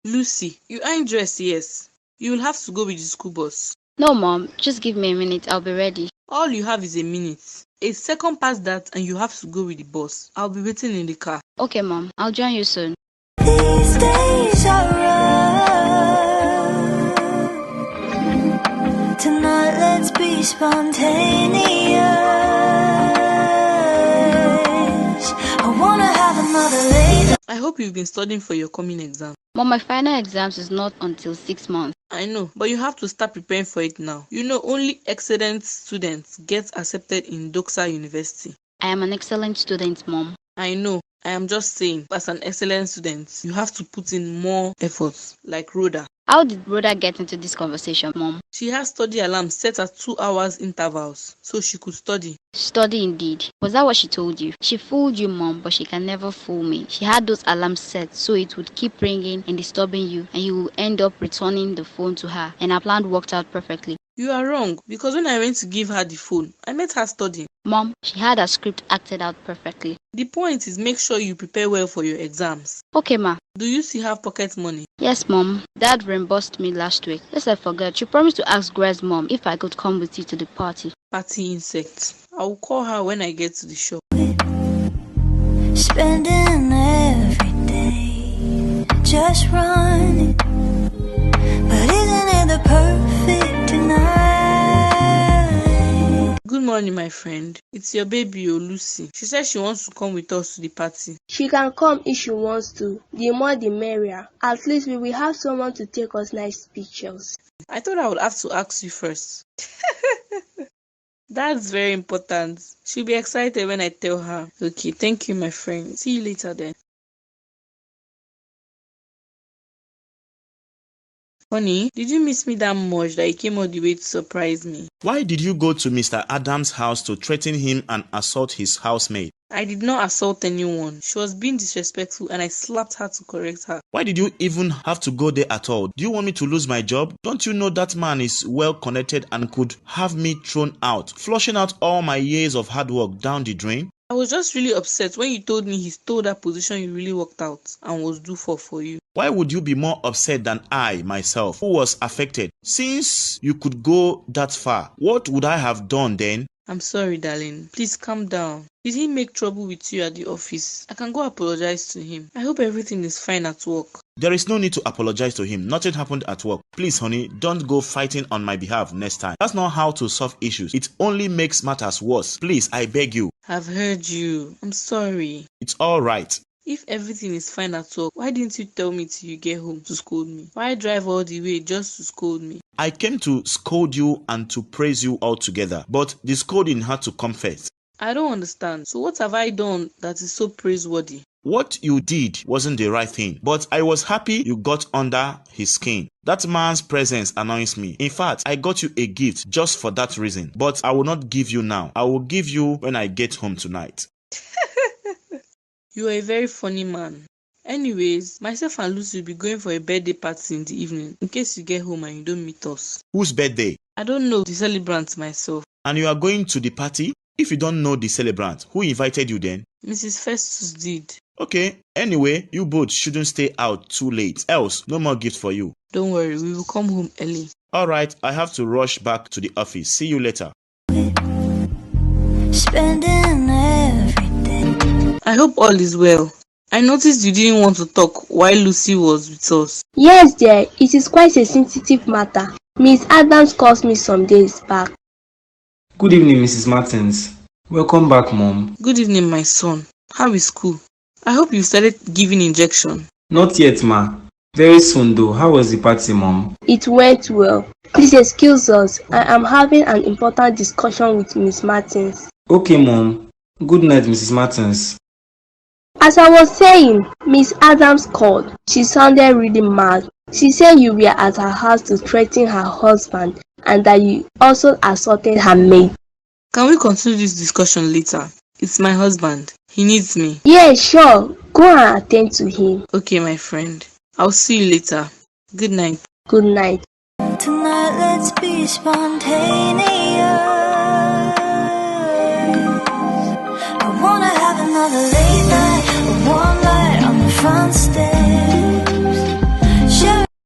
Lucy, you aren't dressed, yes. You will have to go with the school bus. No, Mom. Just give me a minute. I'll be ready. All you have is a minute. A second past that and you have to go with the bus. I'll be waiting in the car. Okay, Mom. I'll join you soon. These days are rough. Tonight let's be spontaneous. I wanna have another late. I hope you've been studying for your coming exam. Mom, my final exams is not until 6 months. I know, but you have to start preparing for it now. You know, only excellent students get accepted in Doxa University. I am an excellent student, Mom. I know. I am just saying, as an excellent student, you have to put in more efforts, like Rhoda. How did Rhoda get into this conversation, Mom? She has study alarms set at 2 hours intervals, so she could study. Study indeed. Was that what she told you? She fooled you, Mom, but she can never fool me. She had those alarms set so it would keep ringing and disturbing you, and you will end up returning the phone to her, and our plan worked out perfectly. You are wrong, because when I went to give her the phone, I met her studying. Mom, she had her script acted out perfectly. The point is make sure you prepare well for your exams. Okay, Ma. Do you still have pocket money? Yes, Mom. Dad reimbursed me last week. Lest I forget, you promised to ask Grace's mom if I could come with you to the party. Party insect. I will call her when I get to the shop. Spending every day just running, but isn't it the perfect night? Good morning, my friend. It's your baby, Lucy. She says she wants to come with us to the party. She can come if she wants to. The more the merrier. At least we will have someone to take us nice pictures. I thought I would have to ask you first. That's very important. She'll be excited when I tell her. Okay, thank you, my friend. See you later then. Honey, did you miss me that much that you came all the way to surprise me? Why did you go to Mr. Adams' house to threaten him and assault his housemaid? I did not assault anyone. She was being disrespectful and I slapped her to correct her. Why did you even have to go there at all? Do you want me to lose my job? Don't you know that man is well connected and could have me thrown out, flushing out all my years of hard work down the drain? I was just really upset when you told me he stole that position you really worked out and was due for you. Why would you be more upset than I, myself, who was affected? Since you could go that far, what would I have done then? I'm sorry, darling. Please calm down. Did he make trouble with you at the office? I can go apologize to him. I hope everything is fine at work. There is no need to apologize to him. Nothing happened at work. Please, honey, don't go fighting on my behalf next time. That's not how to solve issues. It only makes matters worse. Please, I beg you. I've heard you. I'm sorry. It's all right. If everything is fine at work, why didn't you tell me till you get home to scold me? Why drive all the way just to scold me? I came to scold you and to praise you all together, but the scolding had to come first. I don't understand. So what have I done that is so praiseworthy? What you did wasn't the right thing, but I was happy you got under his skin. That man's presence annoys me. In fact, I got you a gift just for that reason, but I will not give you now. I will give you when I get home tonight. You are a very funny man. Anyways, myself and Lucy will be going for a birthday party in the evening, in case you get home and you don't meet us. Whose birthday? I don't know the celebrant myself. And you are going to the party? If you don't know the celebrant, who invited you then? Mrs. Festus did. Okay, anyway, you both shouldn't stay out too late, else no more gift for you. Don't worry, we will come home early. Alright, I have to rush back to the office. See you later. Spending every day. I hope all is well. I noticed you didn't want to talk while Lucy was with us. Yes, dear, it is quite a sensitive matter. Miss Adams called me some days back. Good evening, Mrs. Martins. Welcome back, Mom. Good evening, my son. How is school? I hope you started giving injection. Not yet, Ma. Very soon, though. How was the party, Mom? It went well. Please excuse us. I am having an important discussion with Miss Martins. Okay, Mom. Good night, Mrs. Martins. As I was saying, Miss Adams called. She sounded really mad. She said you were at her house to threaten her husband and that you also assaulted her maid. Can we continue this discussion later? It's my husband. He needs me. Yeah, sure. Go and attend to him. Okay, my friend. I'll see you later. Good night. Good night. Tonight let's be spontaneous. I wanna have another late night, a warm light on the front steps.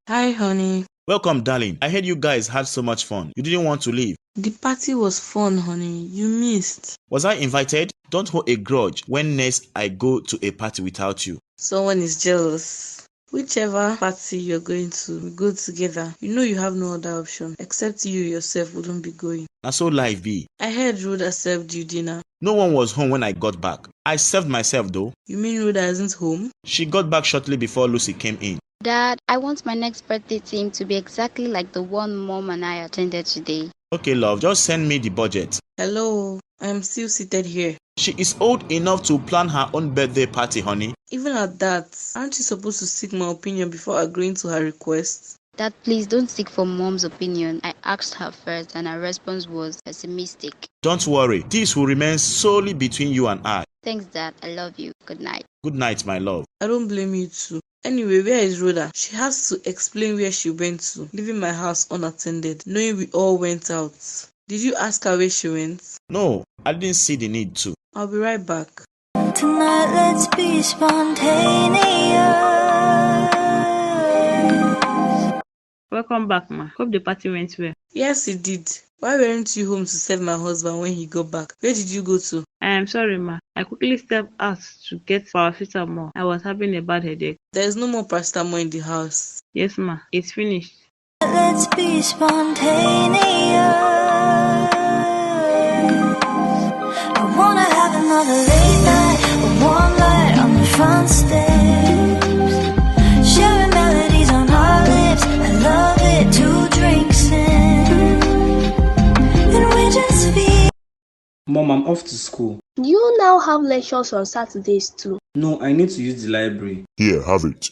Hi, honey. Welcome, darling. I heard you guys had so much fun. You didn't want to leave. The party was fun, honey. You missed. Was I invited? Don't hold a grudge when next I go to a party without you. Someone is jealous. Whichever party you're going to, we go together. You know you have no other option, except you yourself wouldn't be going. Na so life be. I heard Rhoda served you dinner. No one was home when I got back. I served myself though. You mean Rhoda isn't home? She got back shortly before Lucy came in. Dad, I want my next birthday theme to be exactly like the one Mom and I attended today. Okay, love, just send me the budget. Hello, I am still seated here. She is old enough to plan her own birthday party, honey. Even at that, aren't you supposed to seek my opinion before agreeing to her request? Dad, please don't seek for mom's opinion. I asked her first and her response was pessimistic. Don't worry, this will remain solely between you and I. Thanks, Dad. I love you. Good night. Good night, my love. I don't blame you too. Anyway, where is Rhoda? She has to explain where she went to, leaving my house unattended, knowing we all went out. Did you ask her where she went? No, I didn't see the need to. I'll be right back. Tonight let's be spontaneous. Welcome back, ma. Hope the party went well. Yes, it did. Why weren't you home to serve my husband when he got back? Where did you go to? I am sorry, ma. I quickly stepped out to get paracetamol. I was having a bad headache. There is no more paracetamol in the house. Yes, ma. It's finished. Let's be spontaneous. I wanna have another late night, a warm light on the front steps, sharing melodies on our lips. I love it, 2 drinks in, and we just feel. Mom, I'm off to school. You now have lectures on Saturdays too. No, I need to use the library. Here, have it.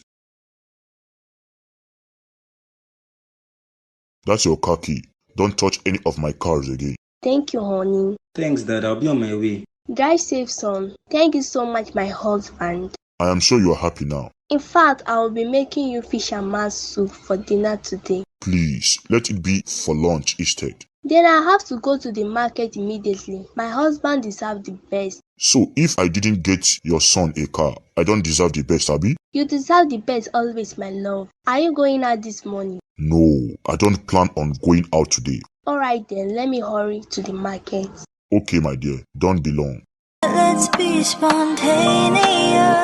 That's your car key. Don't touch any of my cars again. Thank you, honey. Thanks, Dad. I'll be on my way. Drive safe, son. Thank you so much, my husband. I am sure you are happy now. In fact, I will be making you fisherman's soup for dinner today. Please, let it be for lunch instead. Then I have to go to the market immediately. My husband deserves the best. So, if I didn't get your son a car, I don't deserve the best, Abby? You deserve the best always, my love. Are you going out this morning? No, I don't plan on going out today. Alright then, let me hurry to the market. Okay, my dear, don't be long. Let's be spontaneous.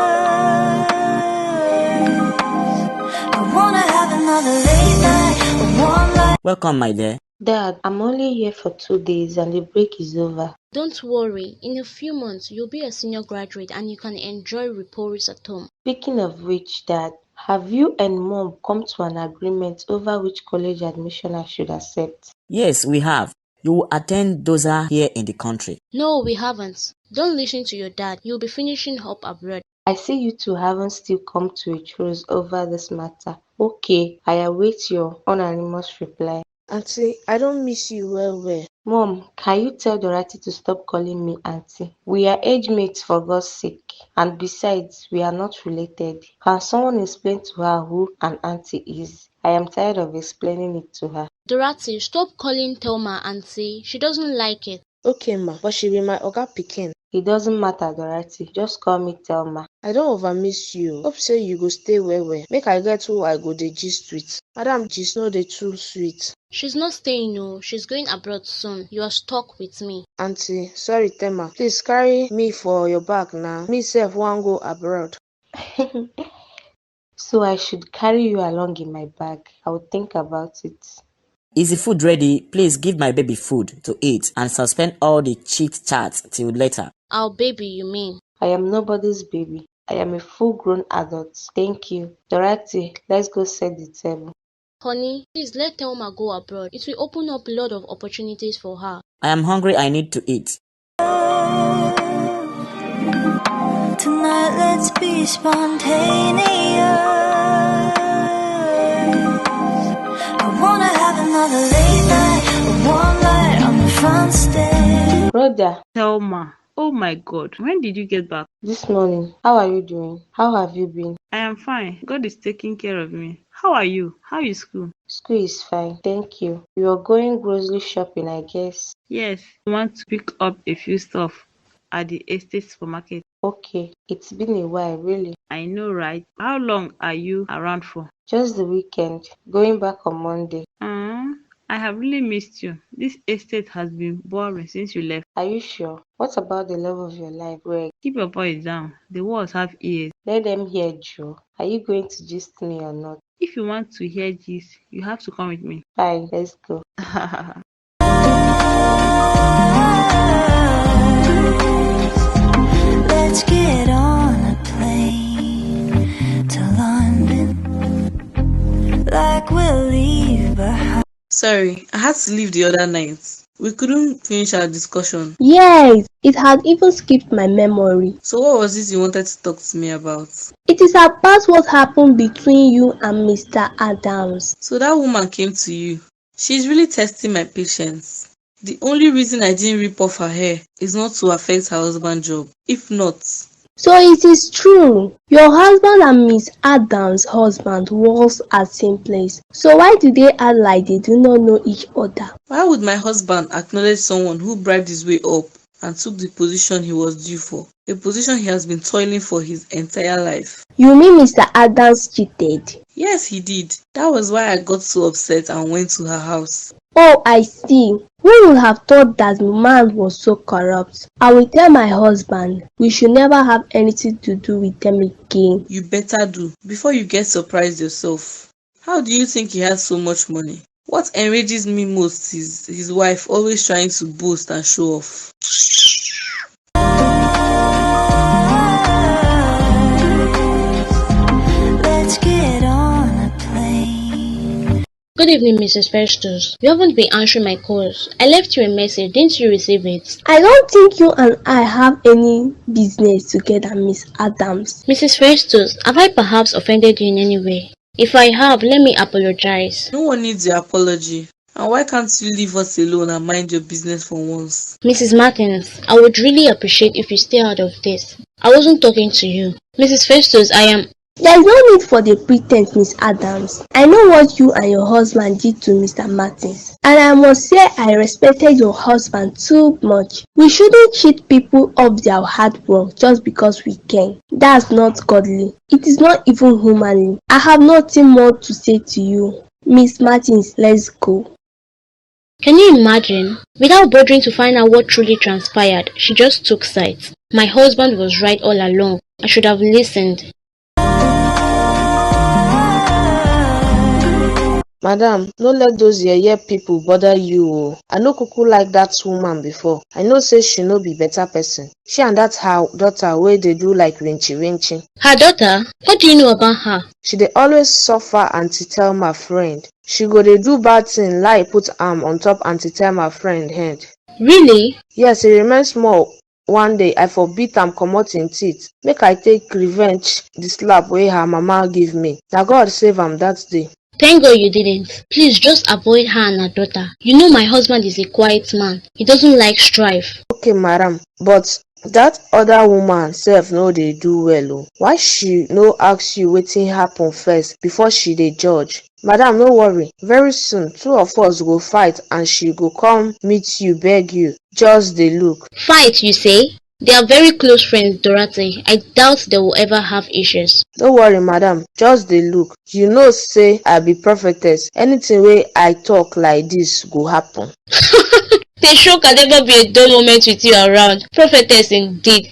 I wanna have another late night, a warm light. Welcome, my dear. Dad, I'm only here for 2 days and the break is over. Don't worry, in a few months you'll be a senior graduate and you can enjoy reports at home. Speaking of which, Dad, have you and Mom come to an agreement over which college admission I should accept? Yes, we have. You will attend Doza here in the country. No, we haven't. Don't listen to your dad. You'll be finishing up abroad. I see you two haven't still come to a truce over this matter. Okay, I await your unanimous reply. Auntie, I don't miss you well. Mom, can you tell Dorothy to stop calling me auntie? We are age mates for God's sake. And besides, we are not related. Can someone explain to her who an auntie is? I am tired of explaining it to her. Dorothy, stop calling Thelma auntie. She doesn't like it. Okay, ma, but she be my oga pikin. It doesn't matter, Dorothy. Just call me Thelma. I don't over miss you. Hope say you go stay well. Make I get who I go dey gist with. Madam gist no dey too sweet. She's not staying, no. She's going abroad soon. You are stuck with me. Auntie, sorry Tema. Please carry me for your back now. Me sef wan go abroad. So I should carry you along in my bag. I will think about it. Is the food ready? Please give my baby food to eat and suspend all the chit chat till later. Our baby, you mean? I am nobody's baby. I am a full-grown adult. Thank you. Dorothy, let's go set the table. Honey, please let Thelma go abroad. It will open up a lot of opportunities for her. I am hungry. I need to eat. Tonight let's be spontaneous. I wanna have another late night, a warm light on the front stairs. Rhoda. Thelma. Oh my God. When did you get back? This morning. How are you doing? How have you been? I am fine. God is taking care of me. How are you? How is school? School is fine. Thank you. You are going grocery shopping, I guess. Yes. I want to pick up a few stuff at the estate supermarket. Okay. It's been a while, really. I know, right? How long are you around for? Just the weekend. Going back on Monday. I have really missed you. This estate has been boring since you left. Are you sure? What about the love of your life, Greg? Keep your voice down. The walls have ears. Let them hear, Joe. Are you going to gist me or not? If you want to hear this, you have to come with me. Fine, let's go. Let's get on a plane to London, like we'll leave behind. Sorry, I had to leave the other night. We couldn't finish our discussion. Yes, it had even skipped my memory. So what was it you wanted to talk to me about? It is about what happened between you and Mr. Adams. So that woman came to you. She's really testing my patience. The only reason I didn't rip off her hair is not to affect her husband's job. If not... So it is true. Your husband and Miss Adams' husband was at same place. So why do they act like they do not know each other? Why would my husband acknowledge someone who bribed his way up and took the position he was due for? A position he has been toiling for his entire life. You mean Mr. Adams cheated? Yes, he did. That was why I got so upset and went to her house. Oh, I see. Who would have thought that man was so corrupt? I will tell my husband we should never have anything to do with them again. You better do, before you get surprised yourself. How do you think he has so much money? What enrages me most is his wife always trying to boast and show off. Let's get on a plane. Good evening, Mrs. Festus. You haven't been answering my calls. I left you a message. Didn't you receive it? I don't think you and I have any business together, Miss Adams. Mrs. Festus, have I perhaps offended you in any way? If I have, let me apologize. No one needs your apology. And why can't you leave us alone and mind your business for once? Mrs. Martins, I would really appreciate if you stay out of this. I wasn't talking to you. Mrs. Festus, I am... There is no need for the pretense, Miss Adams. I know what you and your husband did to Mr. Martins. And I must say I respected your husband too much. We shouldn't cheat people of their hard work just because we can. That's not godly. It is not even humanly. I have nothing more to say to you. Miss Martins, let's go. Can you imagine? Without bothering to find out what truly transpired, she just took sides. My husband was right all along. I should have listened. Madam, no let those yeye people bother you o. I no kuku like that woman before. I know say she no be better person. She and that her daughter wey dey do like winchy. Her daughter? What do you know about her? She dey always suffer Aunty Thelma friend. She go dey do bad thing like put arm on top Aunty Thelma friend head. Really? Yes, e remain small. One day I for beat am comot im teeth make I take revenge the slap wey her mama give me. Na God save am that day. Thank God you didn't. Please just avoid her and her daughter. You know my husband is a quiet man. He doesn't like strife. Okay, madam, but that other woman sef no dey do well o. Why she no ask you wetin happen first before she dey judge? Madam, no worry. Very soon, two of us go fight and she go come meet you beg you. Just dey look. Fight, you say? They are very close friends, Dorothy. I doubt they will ever have issues. No worry, madam. Just dey look. You know say I be prophetess. Anything wey I talk like this go happen. The show can never be a dull moment with you around. Prophetess indeed.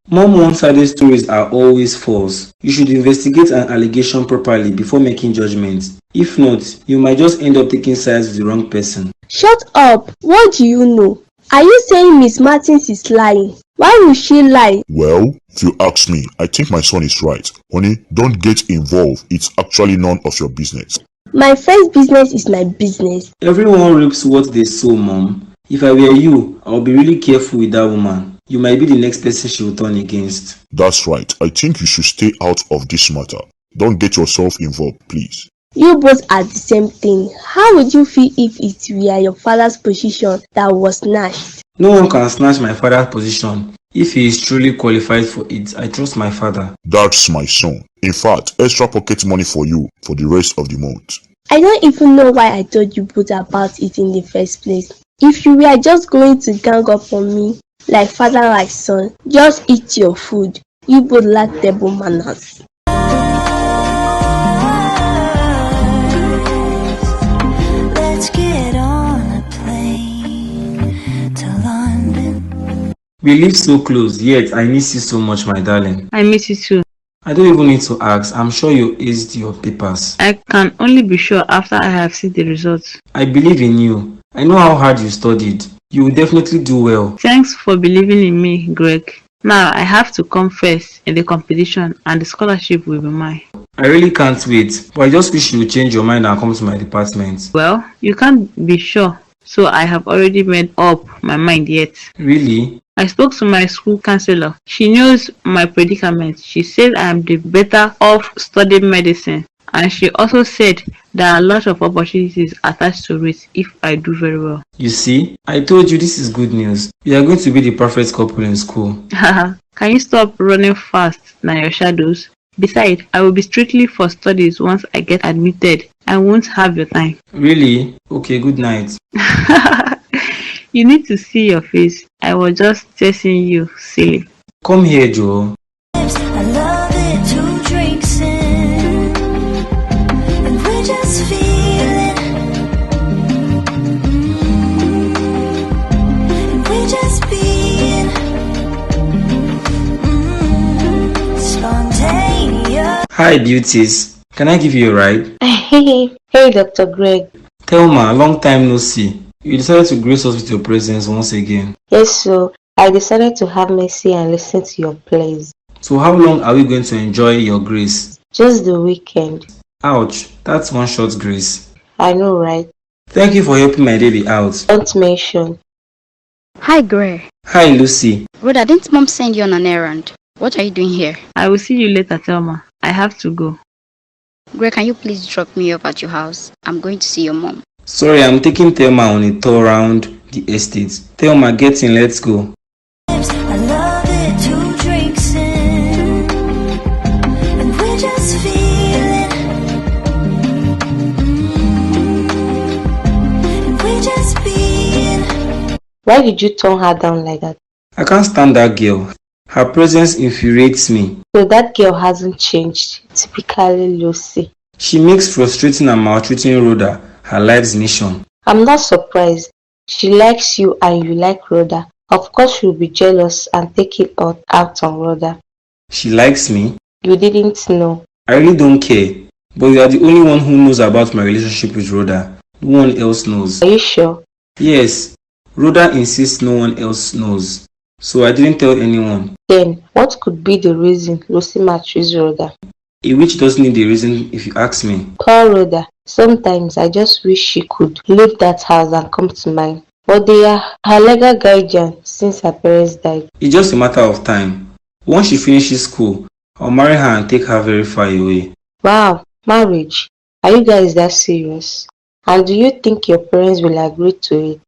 Mom one-sided stories are always false. You should investigate an allegation properly before making judgments. If not, you might just end up taking sides with the wrong person. Shut up! What do you know? Are you saying Miss Martins is lying? Why would she lie? Well, if you ask me, I think my son is right. Honey, don't get involved. It's actually none of your business. My friend's business is my business. Everyone reaps what they sow, Mom. If I were you, I would be really careful with that woman. You might be the next person she will turn against. That's right. I think you should stay out of this matter. Don't get yourself involved, please. You both are the same thing. How would you feel if it were your father's position that was snatched? No one can snatch my father's position. If he is truly qualified for it, I trust my father. That's my son. In fact, extra pocket money for you for the rest of the month. I don't even know why I told you both about it in the first place. If you were just going to gang up on me, like father like son, just eat your food. You both lack table manners. Let's get on a plane to London. We live so close, yet I miss you so much, my darling. I miss you too. I don't even need to ask. I'm sure you aced your papers. I can only be sure after I have seen the results. I believe in you. I know how hard you studied. You will definitely do well. Thanks for believing in me, Greg. Now I have to come first in the competition and the scholarship will be mine. I really can't wait, but I just wish you would change your mind and come to my department. Well, you can't be sure, so I have already made up my mind yet. Really? I spoke to my school counselor. She knows my predicament. She said I am the better off studying medicine. And she also said there are a lot of opportunities attached to it if I do very well. You see, I told you this is good news. You are going to be the perfect couple in school. Can you stop running fast than your shadows? Besides, I will be strictly for studies once I get admitted. I won't have your time. Really? Okay, good night. You need to see your face. I was just testing you, silly. Come here, Joe. I love it, 2 drinks in, and we're just feeling, and we're just being spontaneous. Hi, beauties. Can I give you a ride? Hey, Dr. Greg. Thelma, long time no see. You decided to grace us with your presence once again. Yes, so I decided to have mercy and listen to your plays. So how long are we going to enjoy your grace? Just the weekend. Ouch, that's one short grace. I know, right? Thank you for helping my baby out. Don't mention. Hi, Gray. Hi, Lucy. Rhoda, didn't Mom send you on an errand? What are you doing here? I will see you later, Thelma. I have to go. Gray, can you please drop me off at your house? I'm going to see your mom. Sorry, I'm taking Thelma on a tour around the estate. Thelma, get in, let's go. I love it, 2 drinks in, and we're just feeling, and we're just being. Why did you turn her down like that? I can't stand that girl. Her presence infuriates me. So that girl hasn't changed. Typically Lucy. She makes frustrating and maltreating Rhoda her life's mission. I'm not surprised. She likes you and you like Rhoda. Of course she'll be jealous and take it out on Rhoda. She likes me. You didn't know. I really don't care. But you are the only one who knows about my relationship with Rhoda. No one else knows. Are you sure? Yes. Rhoda insists no one else knows. So I didn't tell anyone. Then, what could be the reason Lucy matches Rhoda? A witch doesn't need a reason if you ask me. Poor Rhoda. Sometimes I just wish she could leave that house and come to mine. But they are her legal guardian since her parents died. It's just a matter of time. Once she finishes school, I'll marry her and take her very far away. Wow, marriage. Are you guys that serious? And do you think your parents will agree to it?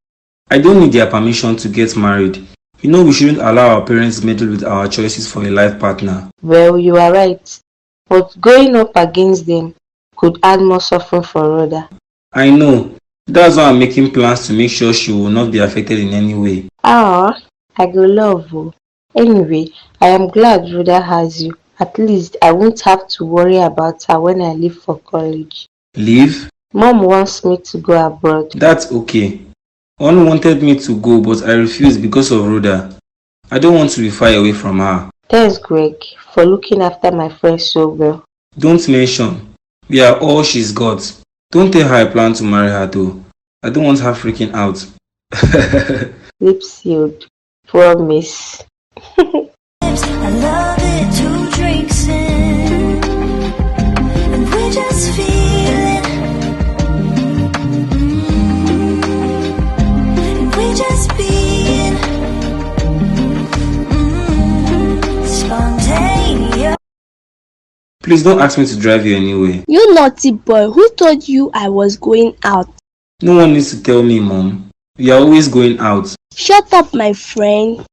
I don't need their permission to get married. You know we shouldn't allow our parents meddle with our choices for a life partner. Well, you are right. But going up against them could add more suffering for Rhoda. I know. That's why I'm making plans to make sure she will not be affected in any way. Ah, I go love you. Anyway, I am glad Rhoda has you. At least I won't have to worry about her when I leave for college. Leave? Mom wants me to go abroad. That's okay. One wanted me to go, but I refused because of Rhoda. I don't want to be far away from her. Thanks, Greg, for looking after my friend so well. Don't mention. We are all she's got. Don't tell her I plan to marry her though. I don't want her freaking out. Lips sealed. Promise. I love it, 2 drinks in, and we're just feeling, and we're just being spontaneous. Please don't ask me to drive you anywhere. You naughty boy, who told you I was going out? No one needs to tell me, Mom. We are always going out. Shut up, my friend.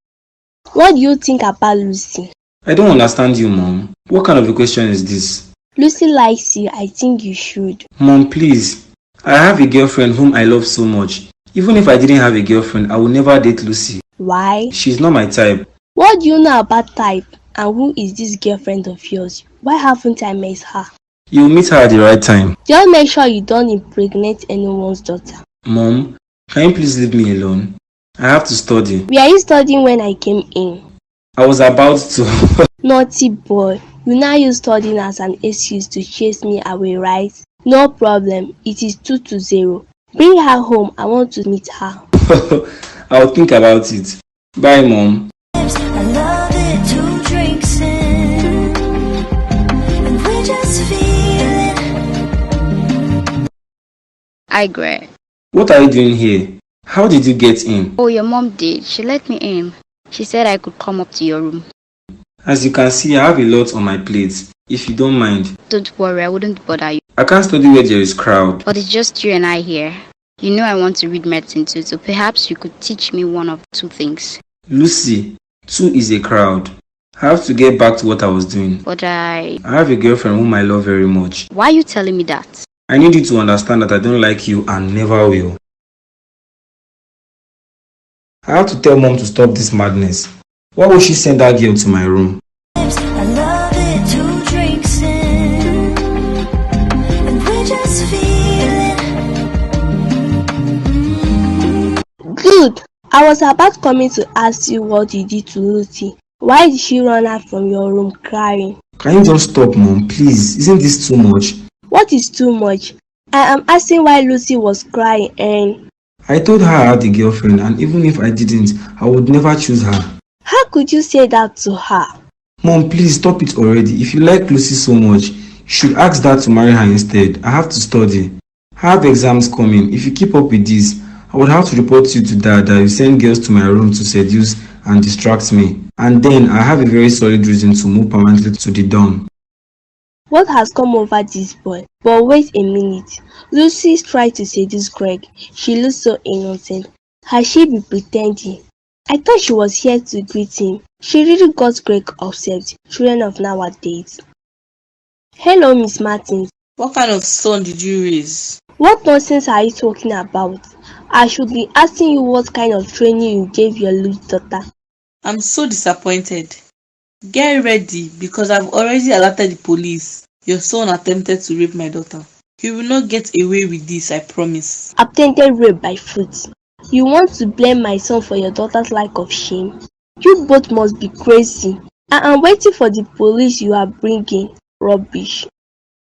What do you think about Lucy? I don't understand you, Mom. What kind of a question is this? Lucy likes you. I think you should. Mom, please. I have a girlfriend whom I love so much. Even if I didn't have a girlfriend, I would never date Lucy. Why? She's not my type. What do you know about type? And who is this girlfriend of yours? Why haven't I met her? You'll meet her at the right time. Just make sure you don't impregnate anyone's daughter. Mom, can you please leave me alone? I have to study. Were you studying when I came in? I was about to. Naughty boy, you now use studying as an excuse to chase me away, right? No problem, it is 2-0. Bring her home, I want to meet her. I'll think about it. Bye, Mom. I love it, 2 drinks in, and we're just feeling. Hi, Greg. What are you doing here? How did you get in? Oh, your mom did. She let me in. She said I could come up to your room. As you can see, I have a lot on my plate. If you don't mind. Don't worry, I wouldn't bother you. I can't study where there is crowd. But it's just you and I here. You know I want to read medicine too, so perhaps you could teach me one of two things. Lucy, 2 is a crowd. I have to get back to what I was doing. But I have a girlfriend whom I love very much. Why are you telling me that? I need you to understand that I don't like you and never will. I have to tell mom to stop this madness. Why would she send that girl to my room? I love it, 2 drinks in, and we're just feeling. Good. I was about coming to ask you what you did to Lucy. Why did she run out from your room crying? Can you just stop, mom, please? Isn't this too much? What is too much? I am asking why Lucy was crying and... I told her I had a girlfriend, and even if I didn't, I would never choose her. How could you say that to her? Mom, please stop it already. If you like Lucy so much, you should ask Dad to marry her instead. I have to study. I have exams coming. If you keep up with this, I would have to report you to Dad that you send girls to my room to seduce and distract me. And then I have a very solid reason to move permanently to the dorm. What has come over this boy? But wait a minute. Lucy tried to seduce Greg. She looks so innocent. Has she been pretending? I thought she was here to greet him. She really got Greg upset. Children of nowadays. Hello, Miss Martins. What kind of son did you raise? What nonsense are you talking about? I should be asking you what kind of training you gave your little daughter. I'm so disappointed. Get ready, because I've already alerted the police. Your son attempted to rape my daughter. He will not get away with this, I promise. Attempted rape by foot. You want to blame my son for your daughter's lack of shame? You both must be crazy. I am waiting for the police you are bringing. Rubbish.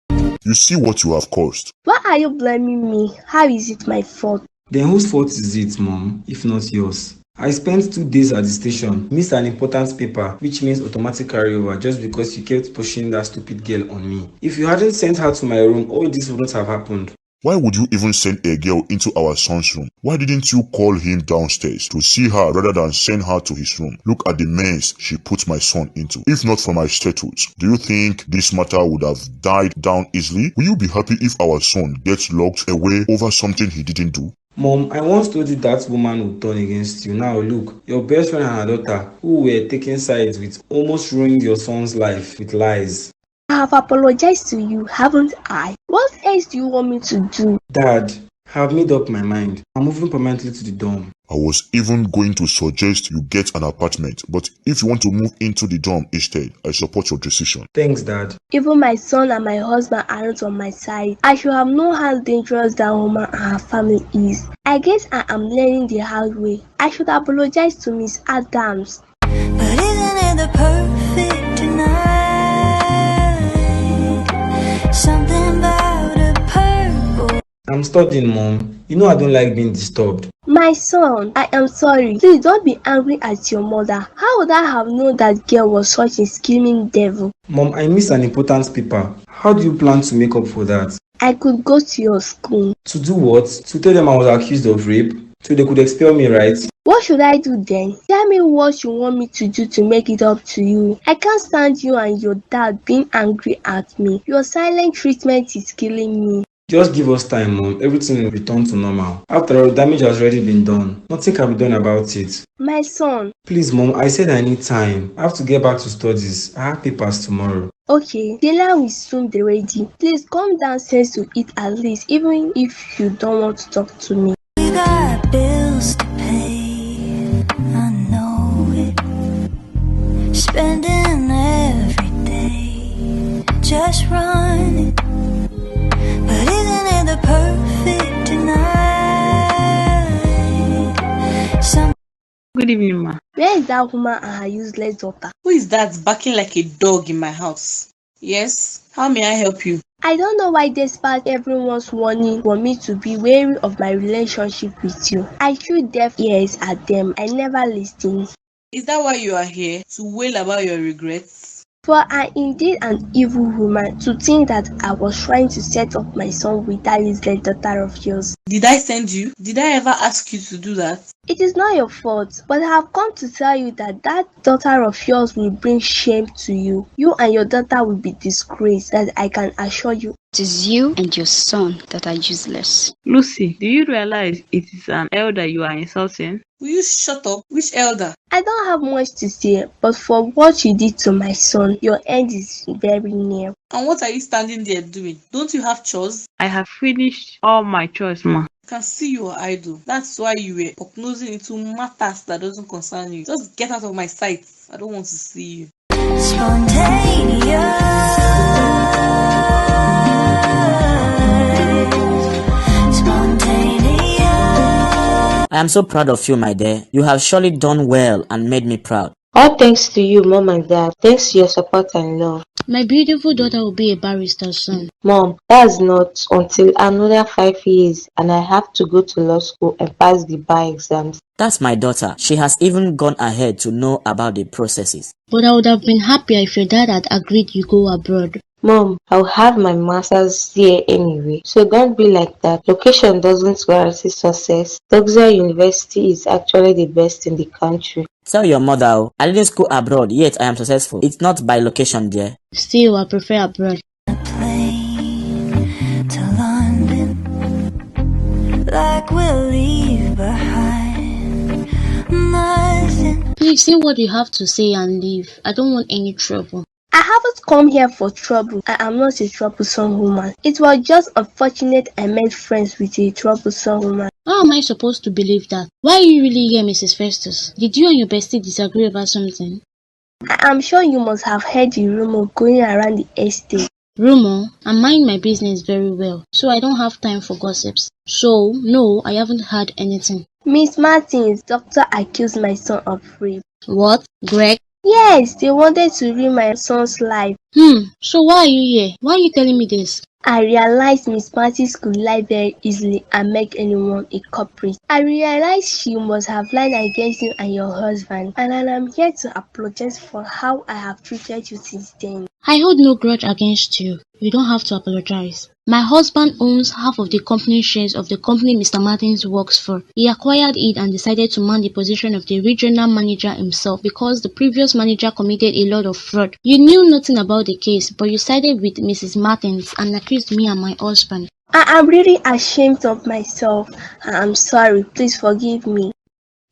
You see what you have caused. Why are you blaming me? How is it my fault? Then whose fault is it, Mom, if not yours? I spent 2 days at the station, missed an important paper, which means automatic carryover, just because you kept pushing that stupid girl on me. If you hadn't sent her to my room, all this would not have happened. Why would you even send a girl into our son's room? Why didn't you call him downstairs to see her rather than send her to his room? Look at the mess she put my son into. If not for my status, do you think this matter would have died down easily? Will you be happy if our son gets locked away over something he didn't do? Mom, I once told you that woman would turn against you. Now look, your best friend and her daughter, who were taking sides with, almost ruined your son's life with lies. I have apologized to you, haven't I? What else do you want me to do? Dad, I have made up my mind. I'm moving permanently to the dorm. I was even going to suggest you get an apartment, but if you want to move into the dorm instead, I support your decision. Thanks, Dad. Even my son and my husband are not on my side. I should have known how dangerous that woman and her family is. I guess I am learning the hard way. I should apologize to Miss Adams. But isn't it the perfect night? Something about a purple. I'm studying, Mom. You know I don't like being disturbed. My son, I am sorry. Please don't be angry at your mother. How would I have known that girl was such a scheming devil? Mom, I missed an important paper. How do you plan to make up for that? I could go to your school. To do what? To tell them I was accused of rape? So they could expel me, right? What should I do then? Tell me what you want me to do to make it up to you. I can't stand you and your dad being angry at me. Your silent treatment is killing me. Just give us time, Mom. Everything will return to normal. After all, damage has already been done. Nothing can be done about it. My son. Please, Mom, I said I need time. I have to get back to studies. I have papers tomorrow. Okay, dinner will soon be ready. Please come downstairs to eat at least, even if you don't want to talk to me. We got bills to pay, I know it. Spending every day, just running. But isn't it the perfect night? Good evening, ma. Where is that woman and her useless daughter? Who is that barking like a dog in my house? Yes? How may I help you? I don't know why despite everyone's warning for me to be wary of my relationship with you, I threw deaf ears at them. I never listened. Is that why you are here? To wail about your regrets? For I indeed an evil woman to think that I was trying to set up my son with that useless daughter of yours. Did I send you? Did I ever ask you to do that? It is not your fault, but I have come to tell you that that daughter of yours will bring shame to you. You and your daughter will be disgraced, that I can assure you. It is you and your son that are useless. Lucy, do you realize it is an elder you are insulting? Will you shut up? Which elder? I don't have much to say, but for what you did to my son, your end is very near. And what are you standing there doing? Don't you have chores? I have finished all my chores, ma. I can see you are idle. That's why you were prognosing into matters that doesn't concern you. Just get out of my sight. I don't want to see you. I am so proud of you, my dear. You have surely done well and made me proud. All thanks to you, Mom and Dad. Thanks to your support and love. My beautiful daughter will be a barrister soon. Mom, that's not until another 5 years and I have to go to law school and pass the bar exams. That's my daughter. She has even gone ahead to know about the processes. But I would have been happier if your dad had agreed you go abroad. Mom, I'll have my master's here anyway, so don't be like that. Location doesn't guarantee success. Doxa University is actually the best in the country. Tell your mother, I didn't school abroad, yet I am successful. It's not by location, dear. Still, I prefer abroad. Plane to London, like we'll leave behind nothing. Please say what you have to say and leave. I don't want any trouble. I haven't come here for trouble. I am not a troublesome woman. It was just unfortunate I made friends with a troublesome woman. How am I supposed to believe that? Why are you really here, Mrs. Festus? Did you and your bestie disagree about something? I am sure you must have heard the rumor going around the estate. Rumor? I mind my business very well, so I don't have time for gossips. So, no, I haven't heard anything. Miss Martins, doctor accused my son of rape. What? Greg? Yes, they wanted to ruin my son's life. So why are you here? Why are you telling me this? I realized Miss Martins could lie very easily and make anyone a culprit. I realized she must have lied against you and your husband, and I am here to apologize for how I have treated you since then. I hold no grudge against you. You don't have to apologize. My husband owns half of the company shares of the company Mr. Martins works for. He acquired it and decided to man the position of the regional manager himself because the previous manager committed a lot of fraud. You knew nothing about the case, but you sided with Mrs. Martins and accused me and my husband. I am really ashamed of myself. I am sorry. Please forgive me.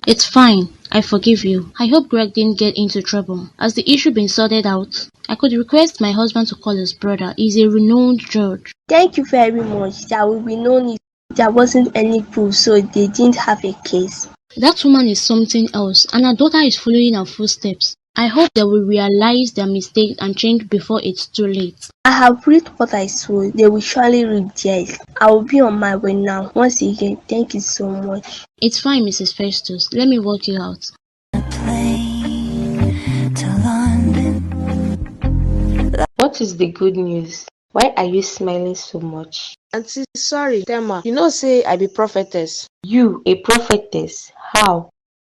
It's fine. I forgive you. I hope Greg didn't get into trouble. Has the issue been sorted out? I could request my husband to call his brother. He's a renowned judge. Thank you very much. There will be no need. There wasn't any proof, so they didn't have a case. That woman is something else, and her daughter is following her footsteps. I hope they will realize their mistake and change before it's too late. I have read what I saw. They will surely read theirs. I will be on my way now. Once again, thank you so much. It's fine, Mrs. Festus. Let me walk you out. Plane to London. What is the good news? Why are you smiling so much? Auntie, sorry, Tema. You know say I be prophetess. You, a prophetess? How?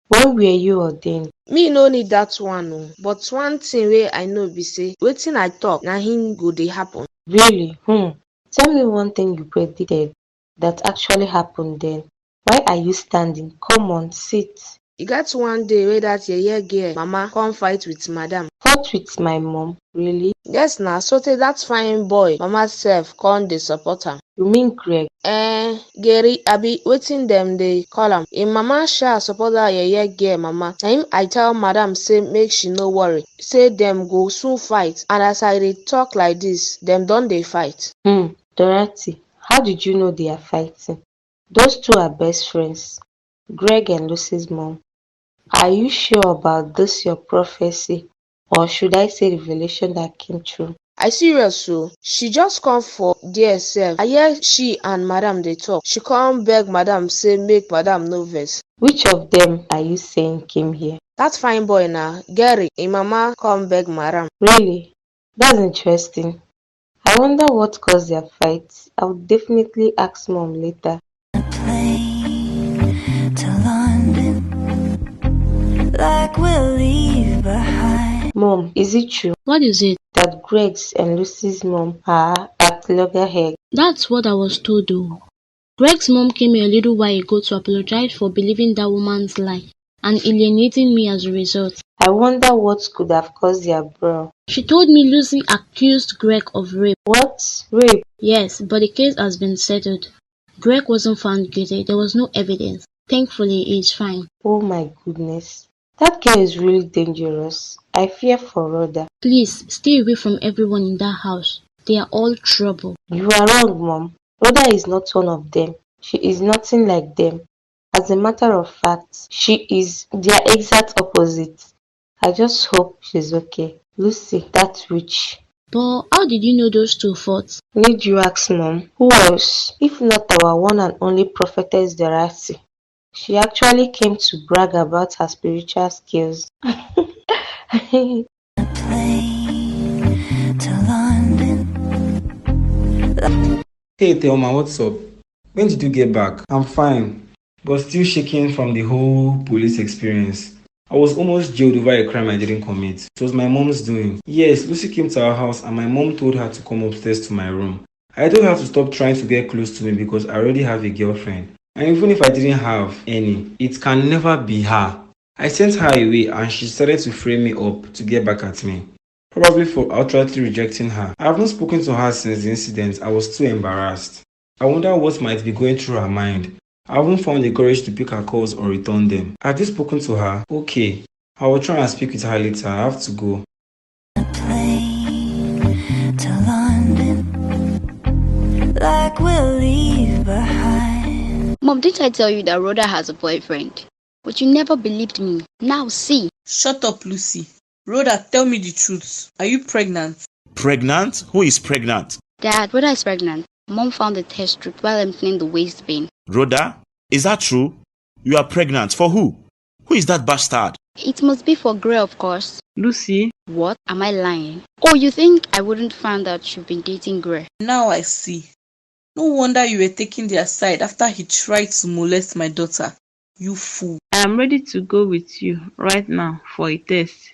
When were you ordained? Me no need that one o. But one thing wey I know be say wetin I talk na him go dey happen. Really? Tell me one thing you predicted that actually happened then. Why are you standing? Come on, sit. E get one day wey that yeye girl mama come fight with madam. Fought with my mom? Really? Yes na, sotey that fine boy mama sef come dey support am. You mean Greg? Gary abi wetin dem dey call am. Im mama sha support that yeye girl mama. Na him I tell madam say make she no worry, say dem go soon fight, and as I dey talk like this, dem don dey fight. Dorothy, how did you know they are fighting? Those two are best friends, Greg and Lucy's mom. Are you sure about this your prophecy, or should I say revelation that came true? I serious o. She just come for there sef. I hear she and madam dey talk. She come beg madam say make madam no vex. Which of them are you saying came here? That fine boy na Gary. Im mama come beg madam. Really? That's interesting. I wonder what caused their fight. I would definitely ask mom later. Plane to London, like we'll leave behind. Mom, is it true What is it? that Greg's and Lucy's mom are at loggerheads? That's what I was told though. Greg's mom came here a little while ago to apologize for believing that woman's lie and alienating me as a result. I wonder what could have caused their brawl. She told me Lucy accused Greg of rape. What? Rape? Yes, but the case has been settled. Greg wasn't found guilty. There was no evidence. Thankfully, he is fine. Oh my goodness. That girl is really dangerous. I fear for Rhoda. Please, stay away from everyone in that house. They are all trouble. You are wrong, Mom. Rhoda is not one of them. She is nothing like them. As a matter of fact, she is their exact opposite. I just hope she's okay. Lucy, that witch. But how did you know those two fought? Need you ask, Mom? Who else? If not our one and only prophetess Dorothy. She actually came to brag about her spiritual skills. Plane to London. Hey Thelma, what's up? When did you get back? I'm fine, but still shaking from the whole police experience. I was almost jailed over a crime I didn't commit. It was my mom's doing. Yes, Lucy came to our house and my mom told her to come upstairs to my room. I told her to stop trying to get close to me because I already have a girlfriend. And even if I didn't have any, it can never be her. I sent her away and she started to frame me up to get back at me. Probably for outrightly rejecting her. I have not spoken to her since the incident. I was too embarrassed. I wonder what might be going through her mind. I haven't found the courage to pick her calls or return them. Have you spoken to her? Okay. I will try and speak with her later. I have to go. Plane to London. Like we'll leave behind. Mom, didn't I tell you that Rhoda has a boyfriend? But you never believed me. Now see. Shut up, Lucy. Rhoda, tell me the truth. Are you pregnant? Pregnant? Who is pregnant? Dad, Rhoda is pregnant. Mom found the test strip while emptying the waste bin. Rhoda? Is that true? You are pregnant. For who? Who is that bastard? It must be for Gray, of course. Lucy, What? Am I lying? Oh, you think I wouldn't find out you've been dating Gray? Now I see. No wonder you were taking their side after he tried to molest my daughter. You fool. I am ready to go with you right now for a test.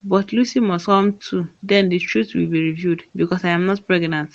But Lucy must come too. Then the truth will be revealed because I am not pregnant.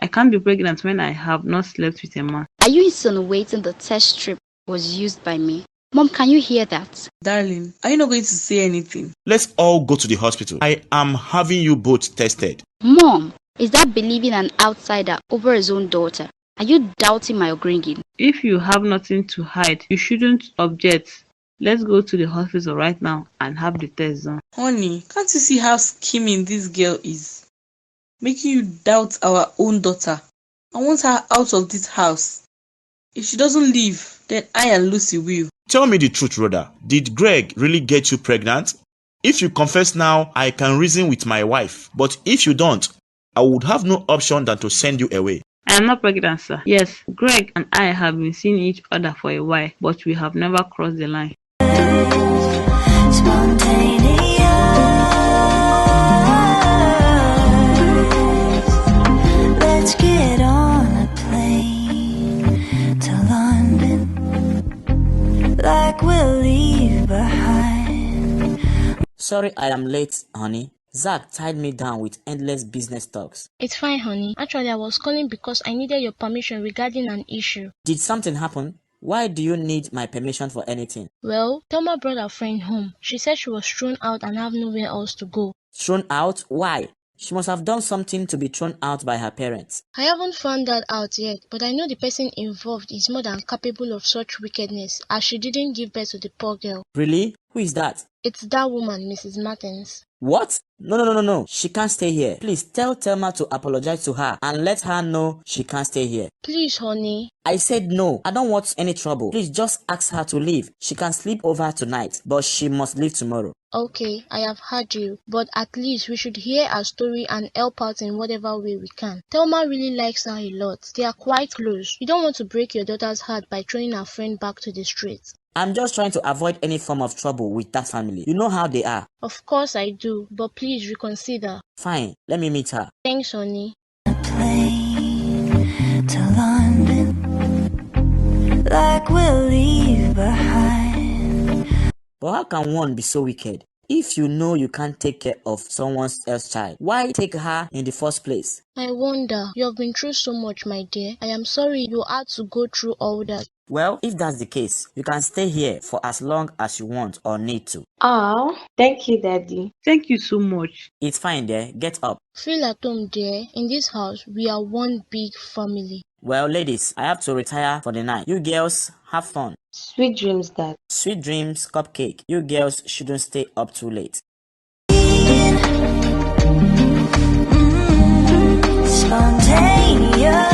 I can't be pregnant when I have not slept with a man. Are you insinuating the test strip was used by me? Mom, can you hear that? Darling, are you not going to say anything? Let's all go to the hospital. I am having you both tested. Mom, is that believing an outsider over his own daughter? Are you doubting my upbringing? If you have nothing to hide, you shouldn't object. Let's go to the hospital right now and have the test done. Honey, can't you see how scheming this girl is? Making you doubt our own daughter. I want her out of this house. If she doesn't leave, then I and Lucy will. Tell me the truth, Rhoda. Did Greg really get you pregnant? If you confess now, I can reason with my wife. But if you don't, I would have no option than to send you away. I am not pregnant, sir. Yes, Greg and I have been seeing each other for a while, but we have never crossed the line. Spontaneous. Let's get on a plane to London. Like we'll leave behind. Sorry I am late, honey. Zach tied me down with endless business talks. It's fine, honey. Actually, I was calling because I needed your permission regarding an issue. Did something happen? Why do you need my permission for anything? Well, Thelma brought her friend home. She said she was thrown out and have nowhere else to go. Thrown out? Why? She must have done something to be thrown out by her parents. I haven't found that out yet, but I know the person involved is more than capable of such wickedness, as she didn't give birth to the poor girl. Really? Who is that? It's that woman, Mrs. Martins. What? No. She can't stay here. Please tell Thelma to apologize to her and let her know she can't stay here. Please, honey. I said no. I don't want any trouble. Please just ask her to leave. She can sleep over tonight, but she must leave tomorrow. Okay, I have heard you, but at least we should hear her story and help out in whatever way we can. Thelma really likes her a lot. They are quite close. You don't want to break your daughter's heart by throwing her friend back to the streets. I'm just trying to avoid any form of trouble with that family. You know how they are. Of course I do, but please reconsider. Fine, let me meet her. Thanks, honey. Plane to London. Like we'll leave behind. But how can one be so wicked? If you know you can't take care of someone else's child, why take her in the first place? I wonder, you have been through so much, my dear. I am sorry you had to go through all that. Well, if that's the case, you can stay here for as long as you want or need to. Oh, thank you, Daddy. Thank you so much. It's fine there, get up. Feel at home, dear. In this house, we are one big family. Well, ladies, I have to retire for the night. You girls, have fun. Sweet dreams, Dad. Sweet dreams, cupcake. You girls shouldn't stay up too late. Spontaneous.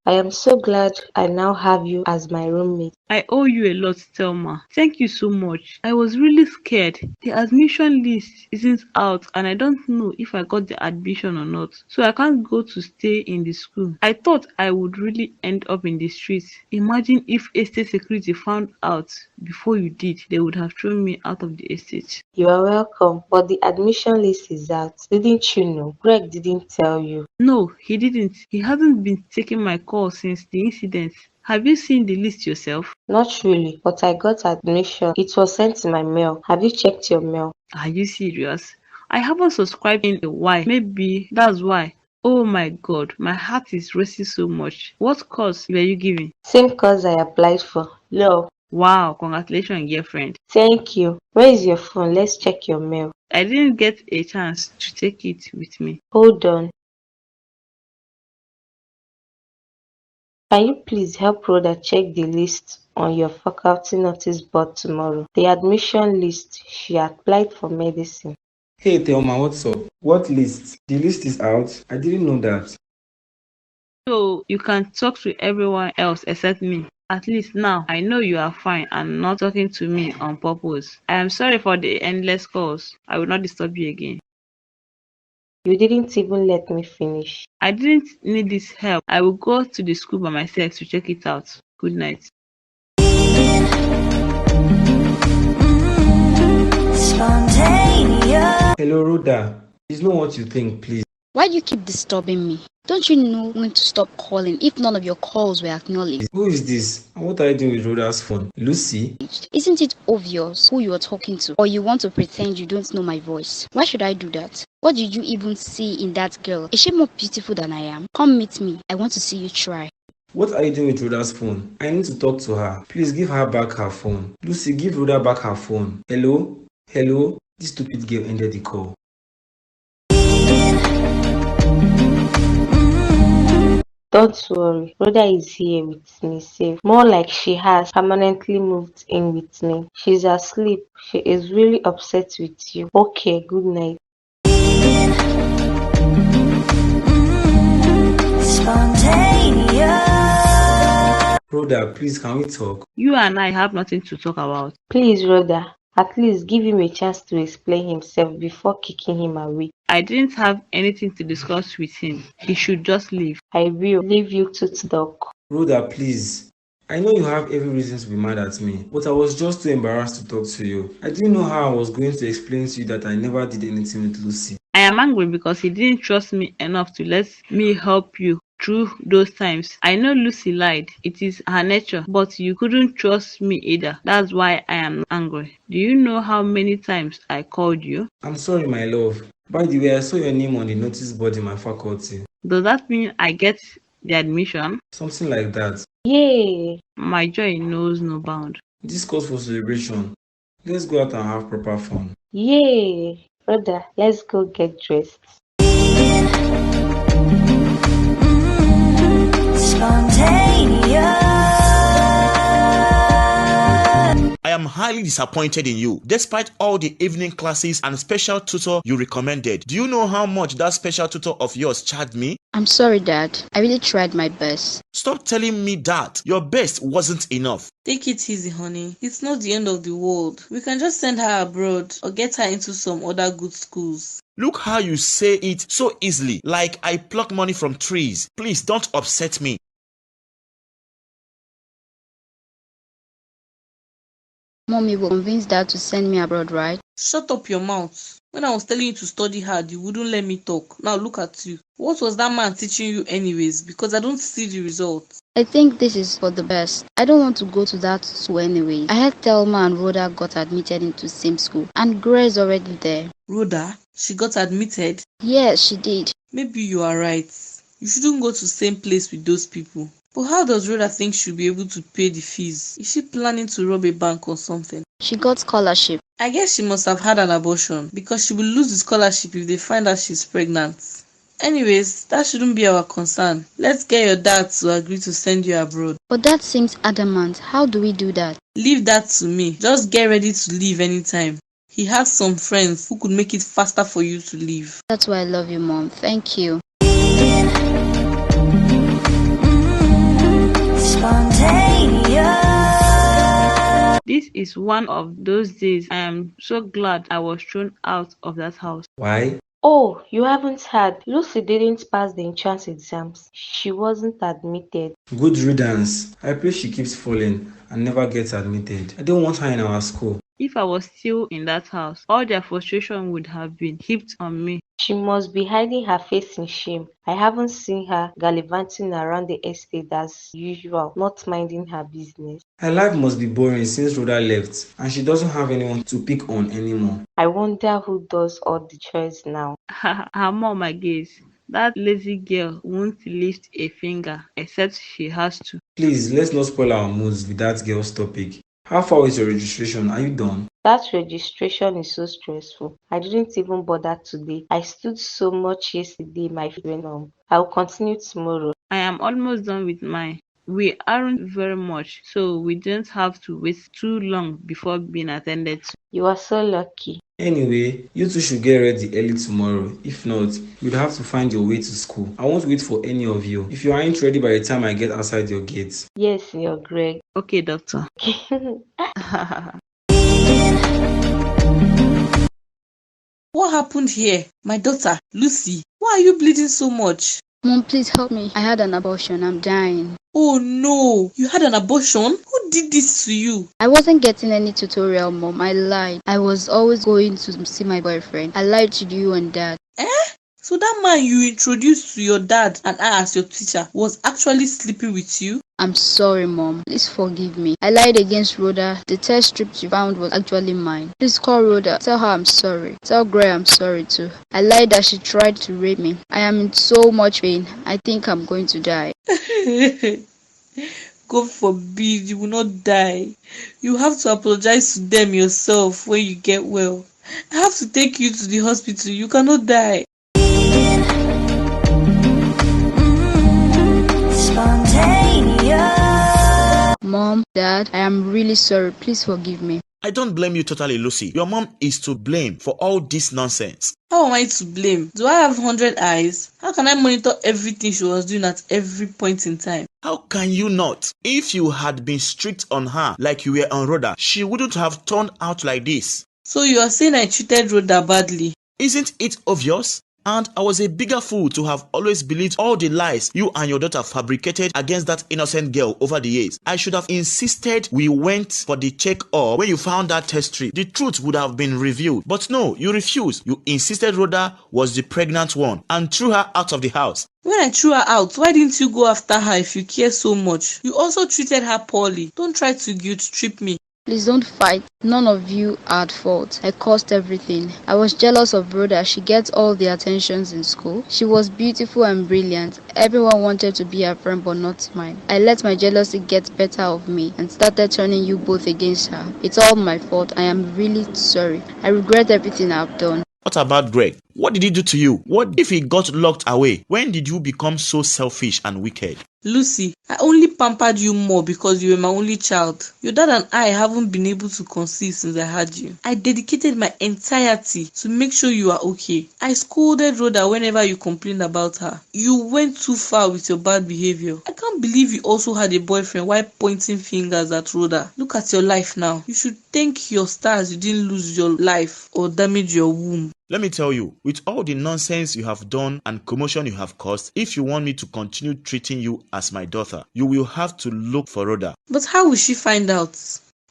I am so glad I now have you as my roommate. I owe you a lot, Thelma. Thank you so much. I was really scared. The admission list isn't out and I don't know if I got the admission or not. So I can't go to stay in the school. I thought I would really end up in the streets. Imagine if estate security found out before you did. They would have thrown me out of the estate. You are welcome, but the admission list is out. Didn't you know? Greg didn't tell you. No, he didn't. He hasn't been taking my call since the incident. Have you seen the list yourself? Not really, but I got admission. It was sent in my mail. Have you checked your mail? Are you serious? I haven't subscribed in a while. Maybe that's why. Oh my god, my heart is racing so much. What course were you giving? Same course I applied for. Law. Wow, congratulations, girlfriend. Thank you. Where is your phone? Let's check your mail. I didn't get a chance to take it with me. Hold on. Can you please help Rhoda check the list on your faculty notice board tomorrow? The admission list. She applied for medicine. Hey Thelma, what's up? What list? The list is out. I didn't know that. So you can talk to everyone else except me. At least now I know you are fine and not talking to me on purpose. I am sorry for the endless calls. I will not disturb you again. You didn't even let me finish. I didn't need this help. I will go to the school by myself to check it out. Good night. Spontaneous. Hello, Rhoda. It's not what you think, please. Why do you keep disturbing me? Don't you know when to stop calling if none of your calls were acknowledged? Who is this? And what are you doing with Rhoda's phone? Lucy? Isn't it obvious who you are talking to? Or you want to pretend you don't know my voice? Why should I do that? What did you even see in that girl? Is she more beautiful than I am? Come meet me. I want to see you try. What are you doing with Rhoda's phone? I need to talk to her. Please give her back her phone. Lucy, give Rhoda back her phone. Hello? Hello? This stupid girl ended the call. Don't worry, Rhoda is here with me safe. More like she has permanently moved in with me. She's asleep. She is really upset with you. Okay, good night. Spontaneous. Rhoda, please, can we talk? You and I have nothing to talk about. Please, Rhoda, at least give him a chance to explain himself before kicking him away. I didn't have anything to discuss with him. He should just leave. I will leave you to talk. Rhoda, please. I know you have every reason to be mad at me, but I was just too embarrassed to talk to you. I didn't know how I was going to explain to you that I never did anything with Lucy. I am angry because he didn't trust me enough to let me help you through those times. I know Lucy lied. It is her nature, but you couldn't trust me either. That's why I am angry. Do you know how many times I called you? I'm sorry, my love. By the way, I saw your name on the notice board in my faculty. Does that mean I get the admission? Something like that. Yay! My joy knows no bound. This calls for celebration. Let's go out and have proper fun. Yay! Rhoda, let's go get dressed. Spontaneous. I am highly disappointed in you. Despite all the evening classes and special tutor you recommended, do you know how much that special tutor of yours charged me? I'm sorry, Dad. I really tried my best. Stop telling me that. Your best wasn't enough. Take it easy, honey. It's not the end of the world. We can just send her abroad or get her into some other good schools. Look how you say it so easily, like I pluck money from trees. Please don't upset me. Mommy will convince Dad to send me abroad, right? Shut up your mouth. When I was telling you to study hard, you wouldn't let me talk. Now look at you. What was that man teaching you anyways? Because I don't see the results. I think this is for the best. I don't want to go to that school anyways. I heard Thelma and Rhoda got admitted into the same school, and Grace already there. Rhoda, she got admitted? Yes, she did. Maybe you are right. You shouldn't go to the same place with those people. But how does Rhoda think she'll be able to pay the fees? Is she planning to rob a bank or something? She got scholarship. I guess she must have had an abortion because she will lose the scholarship if they find out she's pregnant. Anyways, that shouldn't be our concern. Let's get your dad to agree to send you abroad. But Dad seems adamant. How do we do that? Leave that to me. Just get ready to leave anytime. He has some friends who could make it faster for you to leave. That's why I love you, Mom. Thank you. This is one of those days I am so glad I was thrown out of that house. Why? Oh, you haven't heard. Lucy didn't pass the entrance exams. She wasn't admitted. Good riddance. I pray she keeps falling and never gets admitted. I don't want her in our school. If I was still in that house, all their frustration would have been heaped on me. She must be hiding her face in shame. I haven't seen her gallivanting around the estate as usual, not minding her business. Her life must be boring since Rhoda left and she doesn't have anyone to pick on anymore. I wonder who does all the chores now. Her mom, I guess. That lazy girl won't lift a finger except she has to. Please, let's not spoil our moods with that girl's topic. How far is your registration? Are you done? That registration is so stressful. I didn't even bother today. I stood so much yesterday, my friend. I'll continue tomorrow. I am almost done with mine. We aren't very much, so we don't have to wait too long before being attended to. You are so lucky. Anyway, you two should get ready early tomorrow. If not, you'd have to find your way to school. I won't wait for any of you. If you aren't ready by the time I get outside your gates. Yes, your Greg. Okay, doctor. What happened here? My daughter, Lucy, why are you bleeding so much? Mom, please help me. I had an abortion. I'm dying. Oh no, you had an abortion? Who did this to you? I wasn't getting any tutorial, Mom. I lied. I was always going to see my boyfriend. I lied to you and Dad. So that man you introduced to your dad and I as your teacher was actually sleeping with you? I'm sorry, Mom. Please forgive me. I lied against Rhoda. The test strip you found was actually mine. Please call Rhoda. Tell her I'm sorry. Tell Gray I'm sorry too. I lied that she tried to rape me. I am in so much pain. I think I'm going to die. God forbid you will not die. You have to apologize to them yourself when you get well. I have to take you to the hospital. You cannot die. Mom, Dad, I am really sorry. Please forgive me. I don't blame you totally, Lucy. Your mom is to blame for all this nonsense. How am I to blame? Do I have 100 eyes? How can I monitor everything she was doing at every point in time? How can you not? If you had been strict on her like you were on Rhoda, she wouldn't have turned out like this. So you are saying I treated Rhoda badly? Isn't it obvious? And I was a bigger fool to have always believed all the lies you and your daughter fabricated against that innocent girl over the years. I should have insisted we went for the check-up when you found that test strip. The truth would have been revealed. But no, you refused. You insisted Rhoda was the pregnant one and threw her out of the house. When I threw her out, why didn't you go after her if you care so much? You also treated her poorly. Don't try to guilt trip me. Please don't fight. None of you are at fault. I caused everything. I was jealous of Rhoda. She gets all the attentions in school. She was beautiful and brilliant. Everyone wanted to be her friend but not mine. I let my jealousy get better of me and started turning you both against her. It's all my fault. I am really sorry. I regret everything I've done. What about Greg? What did he do to you? What if he got locked away? When did you become so selfish and wicked? Lucy, I only pampered you more because you were my only child. Your dad and I haven't been able to conceive since I had you. I dedicated my entirety to make sure you are okay. I scolded Rhoda whenever you complained about her. You went too far with your bad behavior. I can't believe you also had a boyfriend while pointing fingers at Rhoda. Look at your life now. You should thank your stars you didn't lose your life or damage your womb. Let me tell you, with all the nonsense you have done and commotion you have caused, if you want me to continue treating you as my daughter, you will have to look for Rhoda. But how will she find out?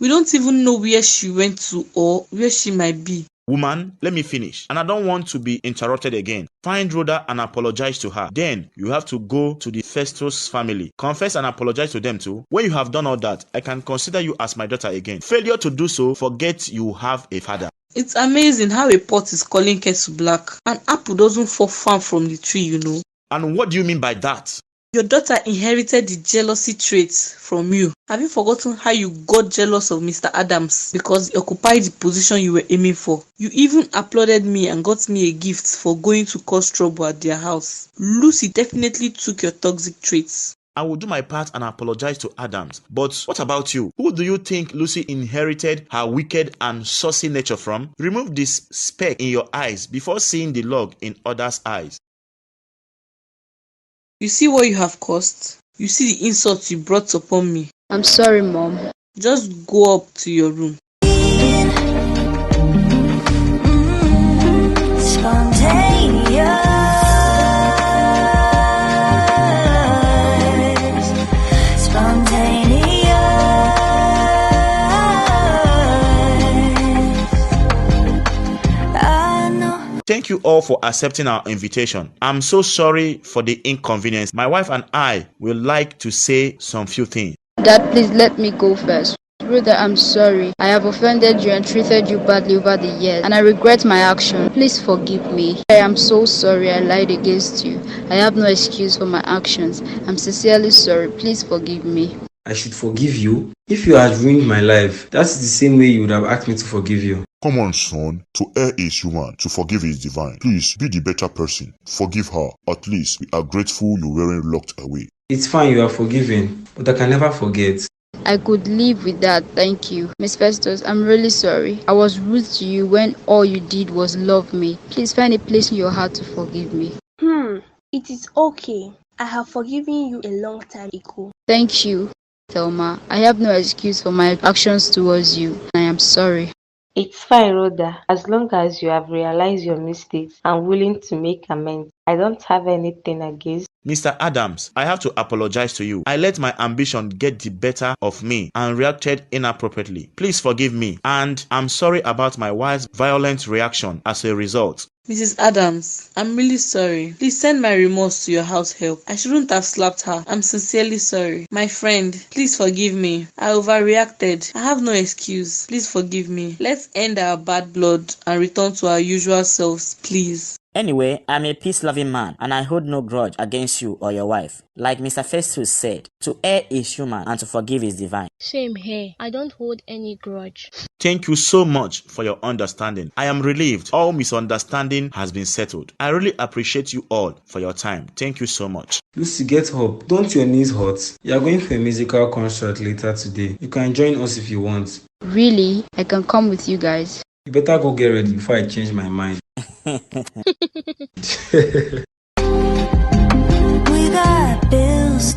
We don't even know where she went to or where she might be. Woman, let me finish. And I don't want to be interrupted again. Find Rhoda and apologize to her. Then you have to go to the Festus family. Confess and apologize to them too. When you have done all that, I can consider you as my daughter again. Failure to do so, forget you have a father. It's amazing how a pot is calling kettle black. An apple doesn't fall far from the tree, you know. And what do you mean by that? Your daughter inherited the jealousy traits from you. Have you forgotten how you got jealous of Mr. Adams because he occupied the position you were aiming for? You even applauded me and got me a gift for going to cause trouble at their house. Lucy definitely took your toxic traits. I will do my part and apologize to Adams. But what about you? Who do you think Lucy inherited her wicked and saucy nature from? Remove this speck in your eyes before seeing the log in others' eyes. You see what you have caused? You see the insults you brought upon me? I'm sorry, Mom. Just go up to your room. Spontaneous. Thank you all for accepting our invitation. I'm so sorry for the inconvenience. My wife and I would like to say some few things. Dad, please let me go first. Rhoda, I'm sorry. I have offended you and treated you badly over the years, and I regret my action. Please forgive me. I am so sorry I lied against you. I have no excuse for my actions. I'm sincerely sorry. Please forgive me. I should forgive you? If you had ruined my life, that's the same way you would have asked me to forgive you. Come on, son. To err is human, to forgive is divine. Please, be the better person. Forgive her. At least we are grateful you weren't locked away. It's fine, you are forgiven, but I can never forget. I could live with that, thank you. Miss Festus, I'm really sorry. I was rude to you when all you did was love me. Please find a place in your heart to forgive me. It is okay. I have forgiven you a long time ago. Thank you, Thelma. I have no excuse for my actions towards you. I am sorry. It's fine, Rhoda, as long as you have realized your mistakes and willing to make amends. I don't have anything against. Mr. Adams, I have to apologize to you. I let my ambition get the better of me and reacted inappropriately. Please forgive me, and I'm sorry about my wife's violent reaction as a result. Mrs. Adams, I'm really sorry. Please send my remorse to your house help. I shouldn't have slapped her. I'm sincerely sorry. My friend, please forgive me. I overreacted. I have no excuse. Please forgive me. Let's end our bad blood and return to our usual selves, please. Anyway, I'm a peace-loving man and I hold no grudge against you or your wife. Like Mr. Festus said, to err is human and to forgive is divine. Same here. I don't hold any grudge. Thank you so much for your understanding. I am relieved all misunderstanding has been settled. I really appreciate you all for your time. Thank you so much. Lucy, get up. Don't your knees hurt? You are going for a musical concert later today. You can join us if you want. Really? I can come with you guys. You better go get ready before I change my mind. We got bills